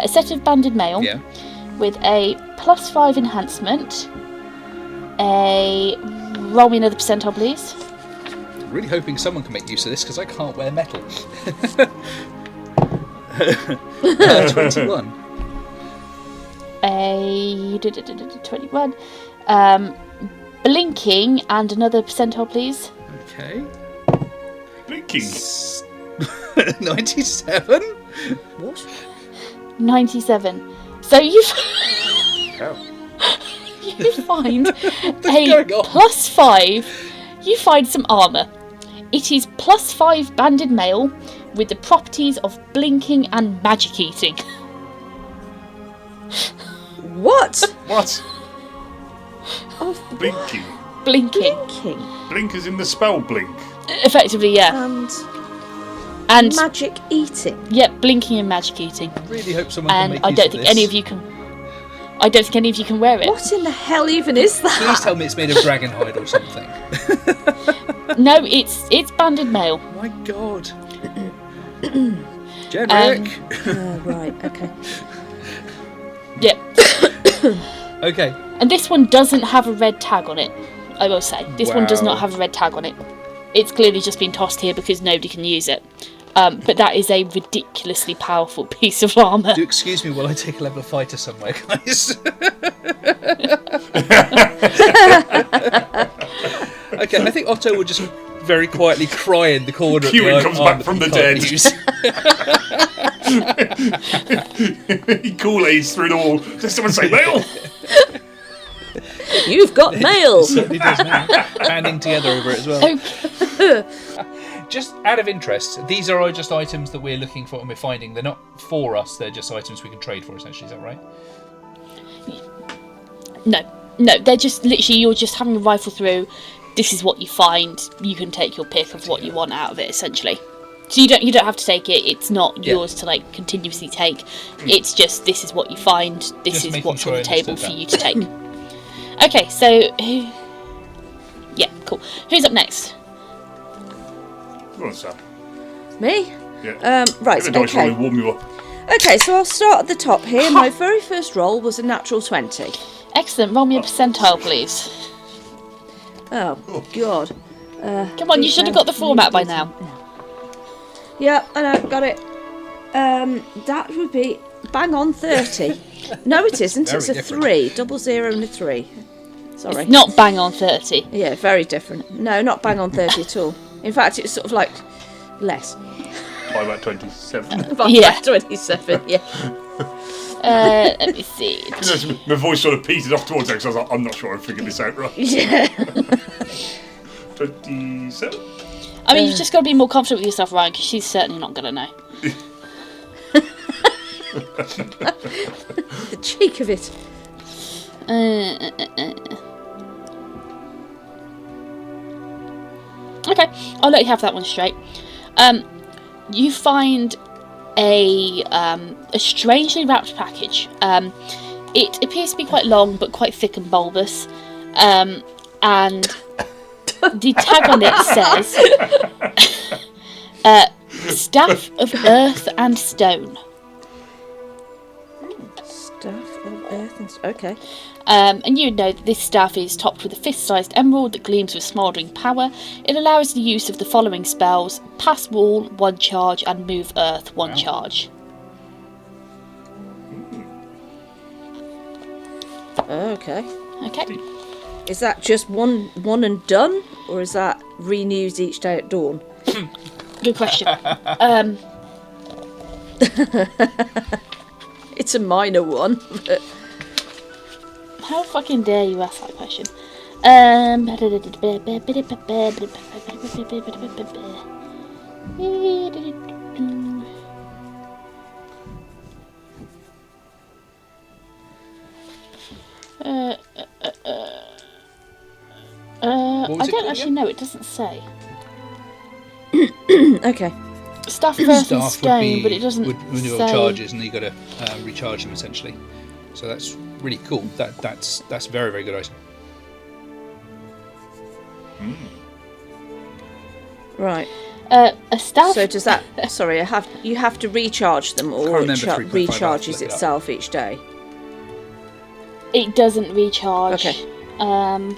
set of banded mail with a plus 5 enhancement. Roll me another percentile, please. I'm really hoping someone can make use of this because I can't wear metal. 21. 21. Blinking and another percentile, please. Okay. Blinking. 97? What? 97. So you find a plus 5. You find some armour. It is plus 5 banded mail with the properties of blinking and magic eating. What? What? Oh, Blinking. Blinking. Blink is in the spell blink. Effectively, yeah. And magic eating. Yeah, blinking and magic eating. I really hope someone can make I use don't of think this. any of you can. I don't think any of you can wear it. What in the hell even is that? Please tell me it's made of dragon hide or something. No, it's banded mail. My God. Generic. Right, okay. Yep. Okay. And this one doesn't have a red tag on it, I will say. This one does not have a red tag on it. It's clearly just been tossed here because nobody can use it. But that is a ridiculously powerful piece of armour. Do excuse me while I take a level of fighter somewhere, guys. Okay, I think Otto would just very quietly cry in the corner. Kieran comes back from the dead. He Kool-Aids through the wall. Does someone say mail? You've got mail. It certainly does now. Banding together over it as well. Just out of interest, these are just items that we're looking for and we're finding. They're not for us, they're just items we can trade for, essentially. Is that right? No, they're just literally, you're just having a rifle through. This is what you find. You can take your pick of what you want out of it, essentially. So you don't have to take it. It's not yours to like continuously take. It's just this is what you find. This Just is making what's sure on I the table understood for that. you to take. Okay, so yeah, cool. Who's up next? Go on, Sam. Me? Yeah. Right, Get the dice roll and okay. warm you up. Okay, so I'll start at the top here. My very first roll was a natural 20. Excellent. Roll me a percentile, please. Oh, God. Come on, you should have got the format by now. Yeah, I know, got it. That would be bang on 30. No, it isn't. Very It's a different. 3. 00 and a 3. Sorry. It's not bang on 30. Yeah, very different. No, not bang on 30 at all. In fact, it's sort of like less. By about 27. By Yeah. 27, yeah. Let me see. My voice sort of petered off towards it because I was like, I'm not sure I figured this out right. Yeah. 27? I mean, you've just got to be more confident with yourself, Ryan, because she's certainly not going to know. The cheek of it. Okay, I'll let you have that one straight. You find a strangely wrapped package. It appears to be quite long, but quite thick and bulbous. And the tag on it says, "Staff of Earth and Stone." Stuff of earth and okay. And you know that this staff is topped with a fist-sized emerald that gleams with smouldering power. It allows the use of the following spells: Pass Wall, 1 charge, and Move Earth, 1 charge. Okay. Okay. Is that just one and done, or is that renewed each day at dawn? Good question. It's a minor one. But How fucking dare you ask that question? What was I it don't called actually again? know. It doesn't say. okay. Staff of Earth and Staff would Stone, be but it doesn't would renew say. charges, and you got to recharge them essentially. So that's really cool. That's a very, very good item. Right. A staff. So does that? Sorry, you have to recharge them, or it remember 3.5, recharges I'll have to look it up. itself each day. It doesn't recharge. Okay.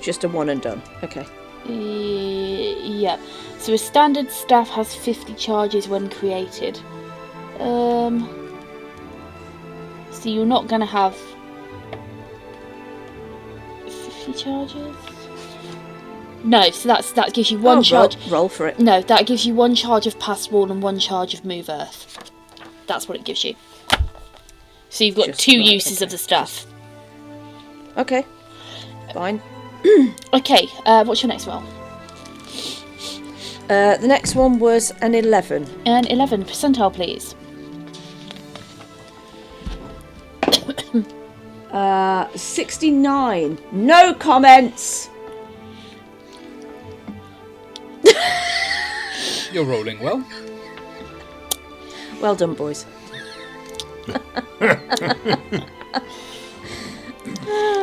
Just a one and done. Okay. Yeah. So a standard staff has 50 charges when created. So you're not going to have 50 charges? No, so that gives you one charge. Roll for it. No, that gives you 1 charge of Pass Wall and 1 charge of Move Earth. That's what it gives you. So you've got Just 2 right, uses okay. of the stuff. Okay. Fine. Okay, what's your next roll? The next one was an 11. An 11 percentile, please. 69. No comments. You're rolling well. Well done, boys.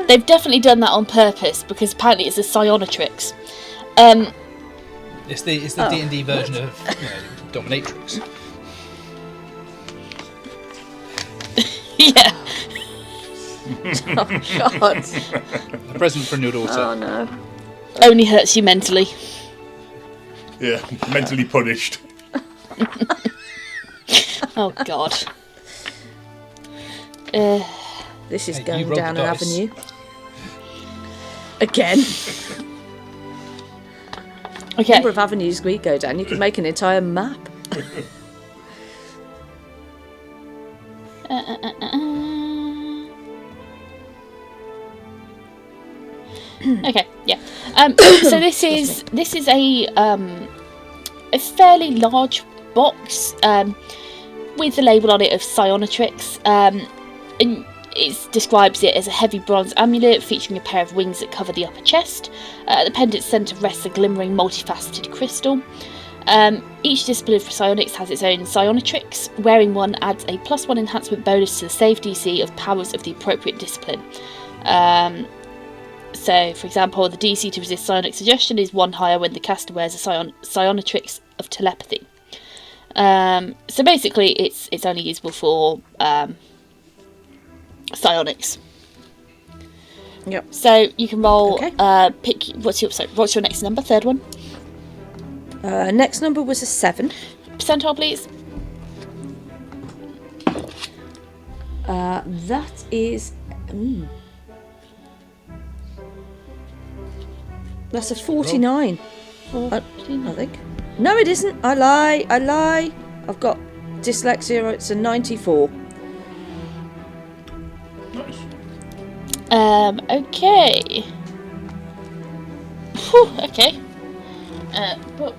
They've definitely done that on purpose because apparently it's a psionetrix. It's the D&D version of Dominatrix. Yeah. Oh, God. A present from your daughter. Oh, no. Only hurts you mentally. Yeah, mentally punished. Oh God. This is Hey, going you rolled down the an dice. avenue. Again. Okay. Number of avenues we go down. You can make an entire map. Okay. Yeah. So this is a fairly large box with the label on it of Sionatrix, and it describes it as a heavy bronze amulet featuring a pair of wings that cover the upper chest. At the pendant's centre rests a glimmering, multifaceted crystal. Each discipline of psionics has its own Sionatrix. Wearing one adds a +1 enhancement bonus to the save DC of powers of the appropriate discipline. So, for example, the DC to resist psionic suggestion is 1 higher when the caster wears a Sionatrix of telepathy. So basically, it's only usable for psionics. Yep. So you can roll. Okay. Pick what's your next number? Third one. Next number was a 7. Percentile, please. That is. That's a 49. I think. No, it isn't. I lie. I've got dyslexia. It's a 94. Nice. Okay. Whew, okay. But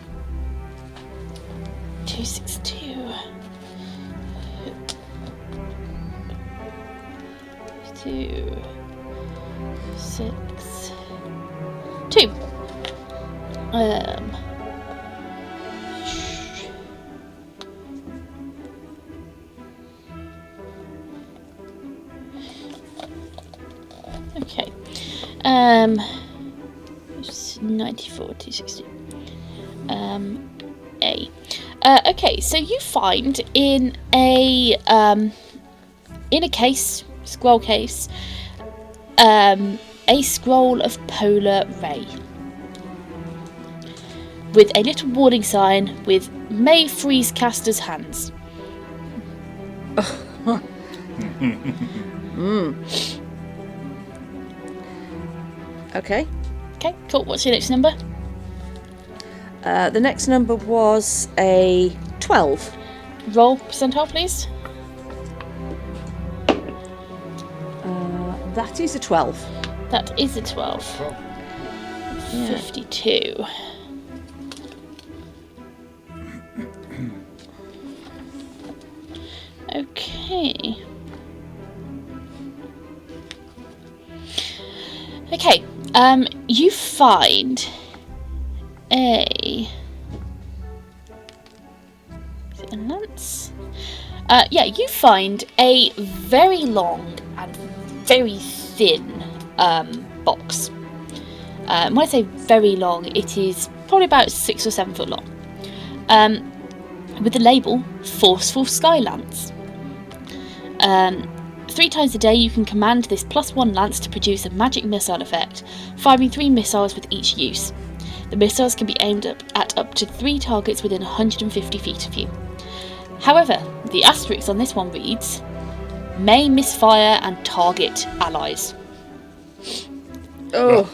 262. 2 6 2. Okay. 94, 260. A. Okay, so you find in a case, scroll case, a scroll of polar ray with a little warning sign with "May freeze caster's hands." Okay. Okay, cool. What's your next number? The next number was a 12. Roll percentile, please. That is a 12. That is a 12. Yeah. 52. Okay. Okay. You find a. Is it a lance? Yeah, you find a very long and very thin box. When I say very long, it is probably about 6 or 7 foot long. With the label Forceful Sky Lance. 3 times a day you can command this +1 lance to produce a magic missile effect, firing 3 missiles with each use. The missiles can be aimed at up to 3 targets within 150 feet of you. However, the asterisk on this one reads, "May misfire and target allies." Oh.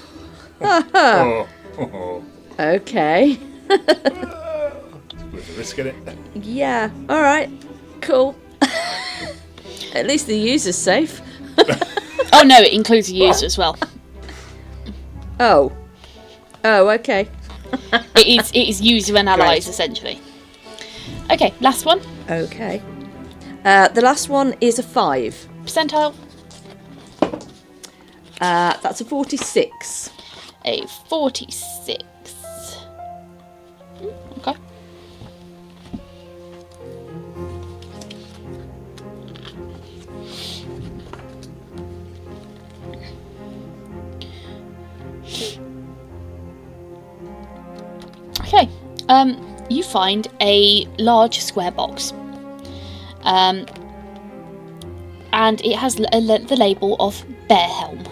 Okay. Worth the risk in it. Yeah. All right. Cool. At least the user's safe. Oh no, it includes a user as well. Oh. Oh, okay. It is user and allies, Great. essentially. Okay, last one. Okay. The last one is a 5. Percentile. That's a 46. A 46. Okay. Okay. You find a large square box. And it has the label of Bear Helm.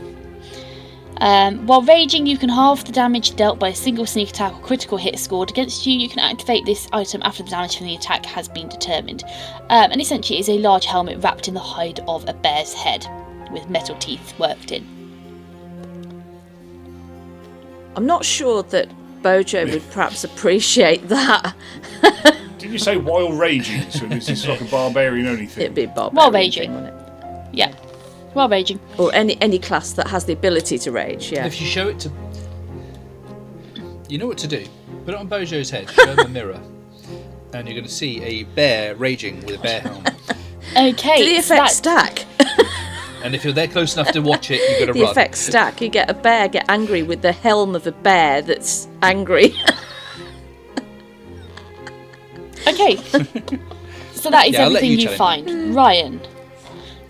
While raging, you can halve the damage dealt by a single sneak attack or critical hit scored against you. You can activate this item after the damage from the attack has been determined. And essentially, it is a large helmet wrapped in the hide of a bear's head with metal teeth worked in. I'm not sure that Bojo would perhaps appreciate that. Didn't you say while raging? So is this like a barbarian only thing? It'd be barbarian. While raging. Thing, wouldn't it? Yeah, while raging. Or any class that has the ability to rage, yeah. If you show it to... You know what to do. Put it on Bojo's head, show him a mirror, and you're going to see a bear raging with a bear helmet. Okay. Do the effects stack? And if you're there close enough to watch it, you've got to The run. effects stack. You get a bear get angry with the helm of a bear that's angry. Okay. So that is Yeah, I'll let everything you you tell find. Ryan,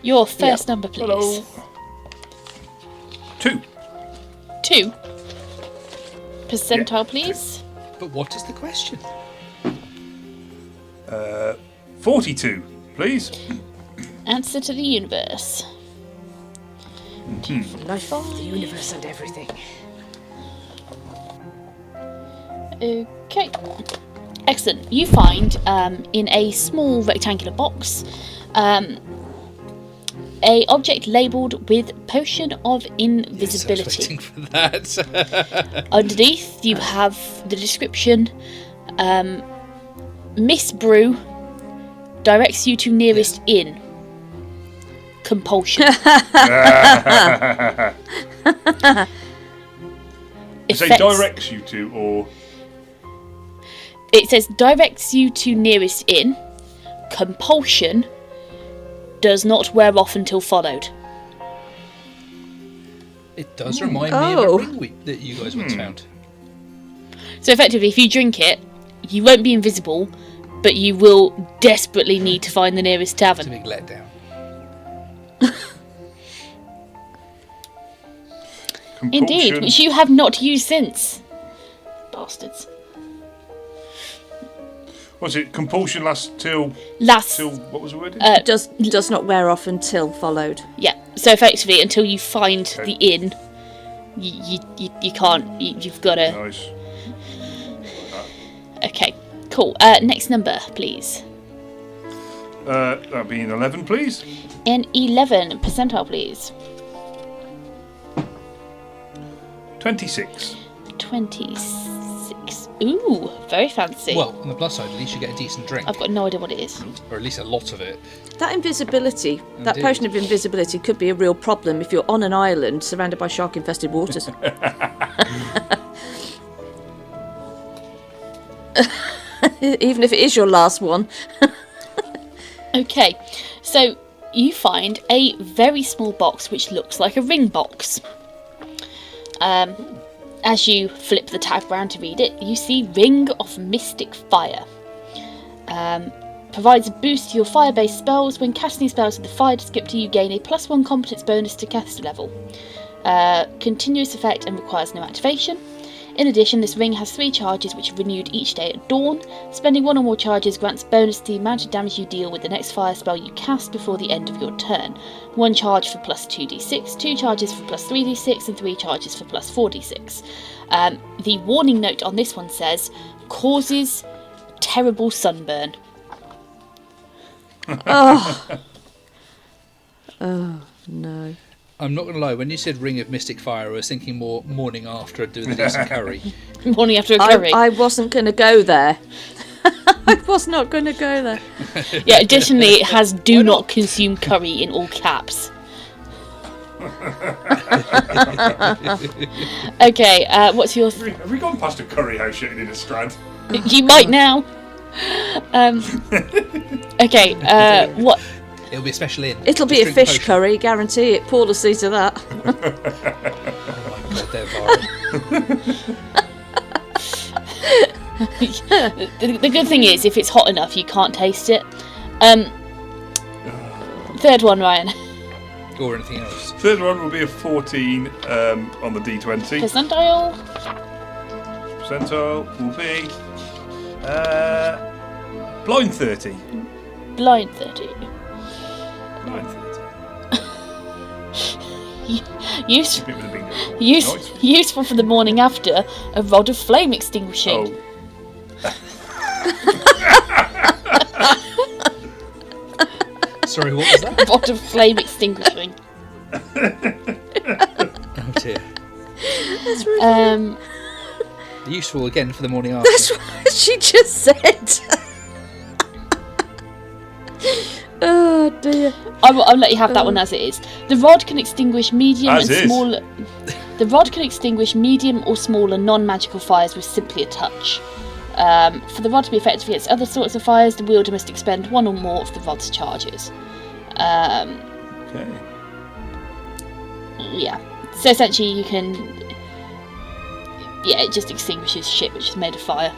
your first number, please. Hello. 2. 2. Percentile, please. But what is the question? 42, please. Answer to the universe. Life, the universe and everything. Okay. Excellent. You find in a small rectangular box a object labelled with Potion of Invisibility. Yes, I was waiting for that. Underneath you have the description, Miss Brew directs you to nearest inn. Compulsion. Say directs you to, or... It says directs you to nearest inn. Compulsion does not wear off until followed. It does remind me of a ring that you guys once found. So effectively, if you drink it, you won't be invisible, but you will desperately need to find the nearest It's a tavern. big letdown. Indeed, which you have not used since. Bastards. Was it compulsion lasts till what was the word? Does not wear off until followed. Yeah. So effectively, until you find the inn, you can't. You've got to. Nice. Okay. Cool. Next number, please. That'd be an 11, please. An 11 percentile, please. 26. 26. Ooh, very fancy. Well, on the plus side, at least you get a decent drink. I've got no idea what it is. Or at least a lot of it. That invisibility, that Indeed. potion of invisibility could be a real problem if you're on an island surrounded by shark-infested waters. Even if it is your last one. Okay, so you find a very small box which looks like a ring box. As you flip the tab round to read it, you see Ring of Mystic Fire. Provides a boost to your fire-based spells. When casting spells with the fire descriptor, you gain a +1 competence bonus to caster level. Continuous effect and requires no activation. In addition, this ring has 3 charges which are renewed each day at dawn. Spending 1 or more charges grants bonus to the amount of damage you deal with the next fire spell you cast before the end of your turn. 1 charge for +2d6, 2 charges for +3d6, and 3 charges for +4d6. The warning note on this one says, causes terrible sunburn. Oh no. I'm not going to lie, when you said Ring of Mystic Fire, I was thinking more morning after doing the decent curry. Morning after a curry. I wasn't going to go there. I was not going to go there. Yeah, additionally, it has do not consume curry in all caps. Okay, what's your... Have we gone past a curry house shitting in a strand? You might now. Okay, what... It'll be a special inn. It'll be Just a drink the fish potion. curry, guarantee it. Paul will see to that. Oh my god, they're vile. The good thing is, if it's hot enough, you can't taste it. Third one, Ryan. Or anything else. Third one will be a 14 on the D20. Percentile. Percentile will be blind 30. Blind 30. Blind 30. Keep it with the bingo. Nice. Useful for the morning after. A rod of flame extinguishing. Oh. Sorry, what was that? Rod of flame extinguishing. Oh dear. That's really Useful again for the morning after. That's what she just said. Oh dear. I'll let you have that one as it is. The rod can extinguish medium As and is. small. The rod can extinguish medium or smaller non-magical fires with simply a touch. For the rod to be effective against other sorts of fires, the wielder must expend one or more of the rod's charges. Okay. Yeah. So essentially, you can. Yeah, it just extinguishes shit which is made of fire.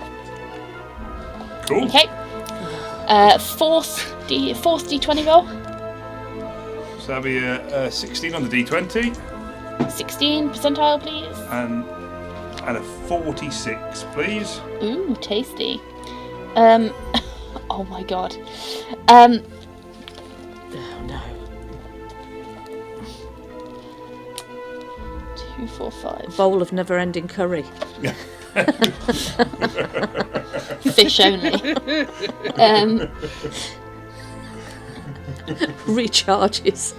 Cool. Okay. Fourth D20 roll. So that'll be a 16 on the D20. 16 percentile, please. And a 46, please. Ooh, tasty. Oh my god. Oh no. 2, 4, 5. Bowl of never-ending curry. Fish only. Recharges.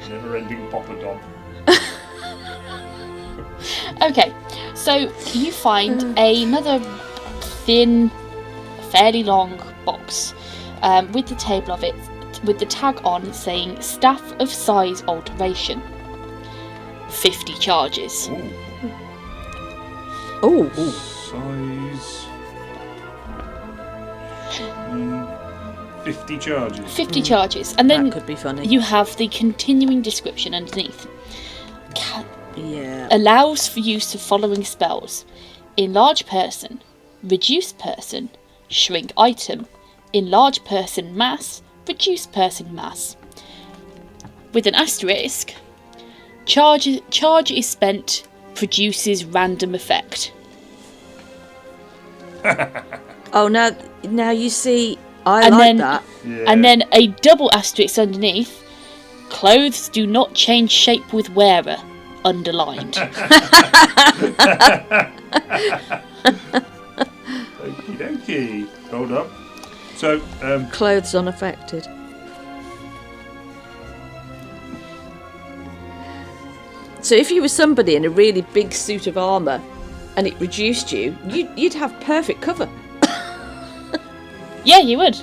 Never-ending poppadom. Okay, so you find another thin, fairly long box with the table of it, with the tag on saying "Staff of Size Alteration." 50 charges. Oh. Size. 50 charges. 50 charges, and then That could be funny. you have the continuing description underneath. Yeah. Allows for use of following spells: enlarge person, reduce person, shrink item, enlarge person mass, reduce person mass. With an asterisk, charge is spent, produces random effect. Oh, now you see, I And like then- that. Yeah. And then a double asterisk underneath, clothes do not change shape with wearer, underlined. Okie dokie. Hold up. So, Clothes unaffected. So if you were somebody in a really big suit of armour and it reduced you, you'd have perfect cover. Yeah, you would.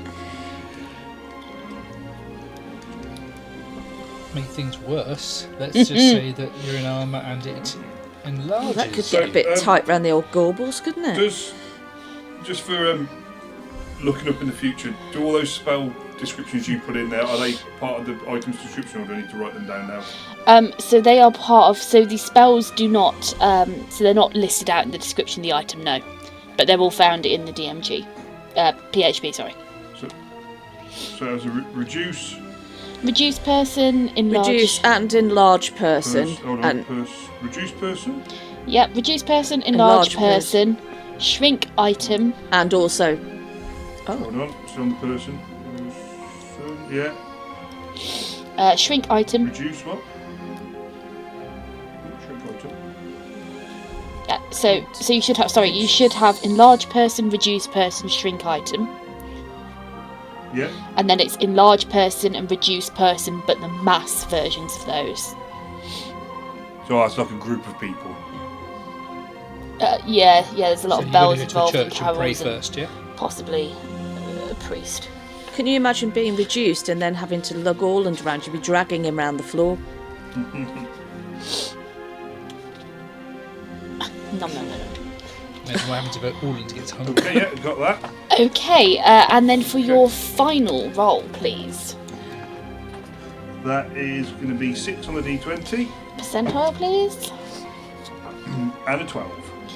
Make things worse. Let's just say that you're in armour and it enlarges. That could get a bit tight round the old gorbles, couldn't it? just for looking up in the future, do all those spell descriptions you put in there, are they part of the item's description, or do I need to write them down now? So they are part of. So the spells do not. So they're not listed out in the description of the item, no. But they're all found in the DMG. PHP, sorry. So as a reduce. Reduce person, enlarge. Reduce and enlarge person. Reduce person. Yep, reduce person, enlarge person, shrink item. And also... Hold on, still on the person. Yeah. Shrink item. Reduce what? Shrink item. Yeah, so you should have. Sorry, you should have enlarge person, reduce person, shrink item. Yeah. And then it's enlarge person and reduce person, but the mass versions of those. So it's like a group of people. Yeah. There's a lot So of you've got bells to go involved, to a and church and pray carols, and first, yeah? possibly a priest. Can you imagine being reduced and then having to lug Orland around? You'd be dragging him around the floor. No. Imagine what happens if Orland gets hungry. Okay, yeah, got that. Okay, and then for your final roll, please. That is going to be 6 on the D20 Percentile, please. and a 12,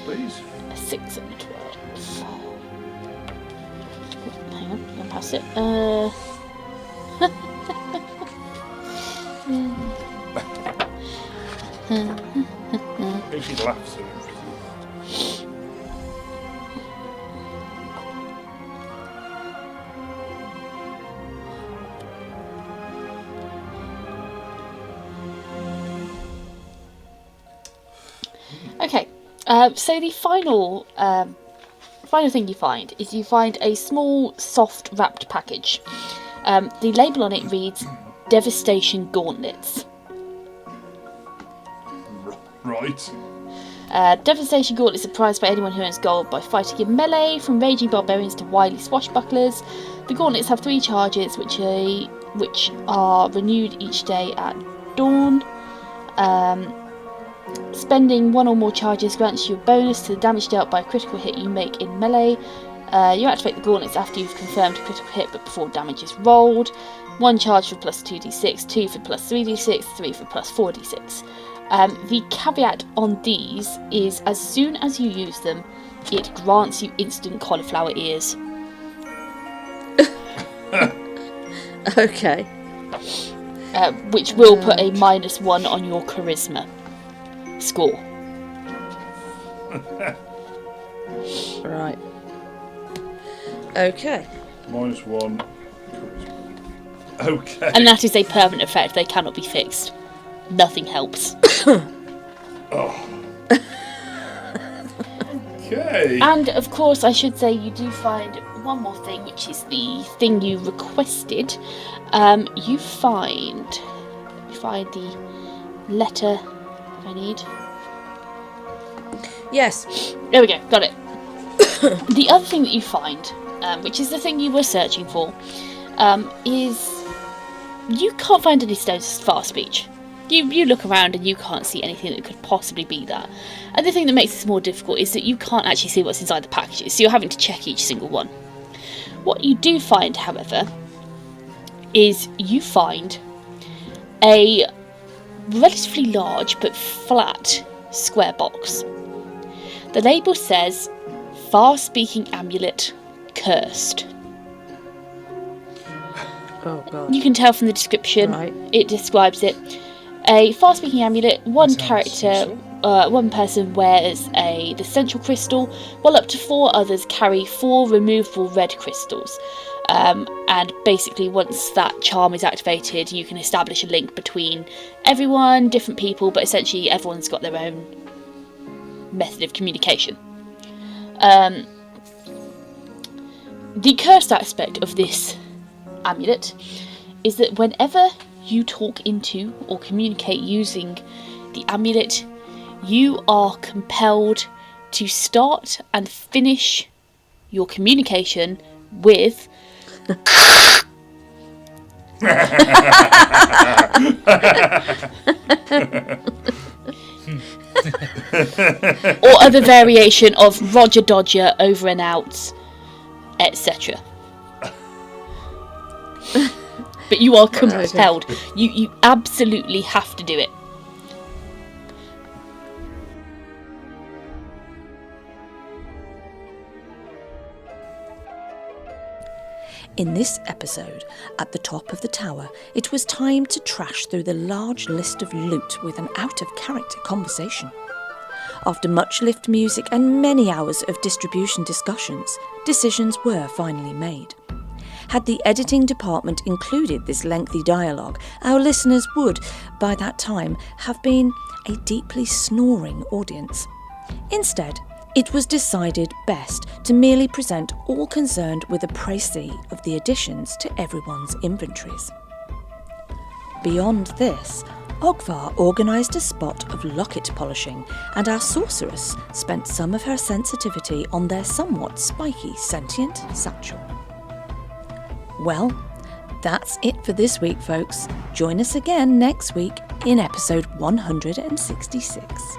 please. A 6 and a 12. Hang on, I'm gonna pass it. Maybe she laughs. So the final thing you find is you find a small, soft wrapped package. The label on it reads "Devastation Gauntlets." Right. Devastation Gauntlets are prized by anyone who earns gold by fighting in melee, from raging barbarians to wily swashbucklers. The gauntlets have 3 charges, which are renewed each day at dawn. Spending 1 or more charges grants you a bonus to the damage dealt by a critical hit you make in melee. You activate the gauntlets after you've confirmed a critical hit but before damage is rolled. 1 charge for plus 2d6, 2 for plus 3d6, 3 for plus 4d6. The caveat on these is as soon as you use them, it grants you instant cauliflower ears. Okay. Which will put a -1 on your charisma score. Right. Okay. -1. Okay. And that is a permanent effect. They cannot be fixed. Nothing helps. Okay. And of course, I should say you do find one more thing, which is the thing you requested. You find the letter I need. Yes. There we go. Got it. The other thing that you find, which is the thing you were searching for, is you can't find any stones of far speech. You look around and you can't see anything that could possibly be that. And the thing that makes this more difficult is that you can't actually see what's inside the packages, so you're having to check each single one. What you do find, however, is you find a relatively large but flat square box. The label says, "Far-speaking amulet, cursed." Oh god. You can tell from the description, Right. It describes it. A far-speaking amulet, one That sounds character, useful. one person wears the central crystal, while up to 4 others carry 4 removable red crystals. And basically once that charm is activated, you can establish a link between everyone, different people, but essentially everyone's got their own method of communication. The cursed aspect of this amulet is that whenever you talk into or communicate using the amulet, you are compelled to start and finish your communication with or other variation of Roger Dodger, over and out, etc. But you are compelled. You absolutely have to do it. In this episode, at the top of the tower, it was time to trash through the large list of loot with an out-of-character conversation. After much lift music and many hours of distribution discussions, decisions were finally made. Had the editing department included this lengthy dialogue, our listeners would, by that time, have been a deeply snoring audience. Instead, it was decided best to merely present all concerned with a précis of the additions to everyone's inventories. Beyond this, Ogvar organised a spot of locket polishing, and our sorceress spent some of her sensitivity on their somewhat spiky sentient satchel. Well, that's it for this week, folks. Join us again next week in episode 166.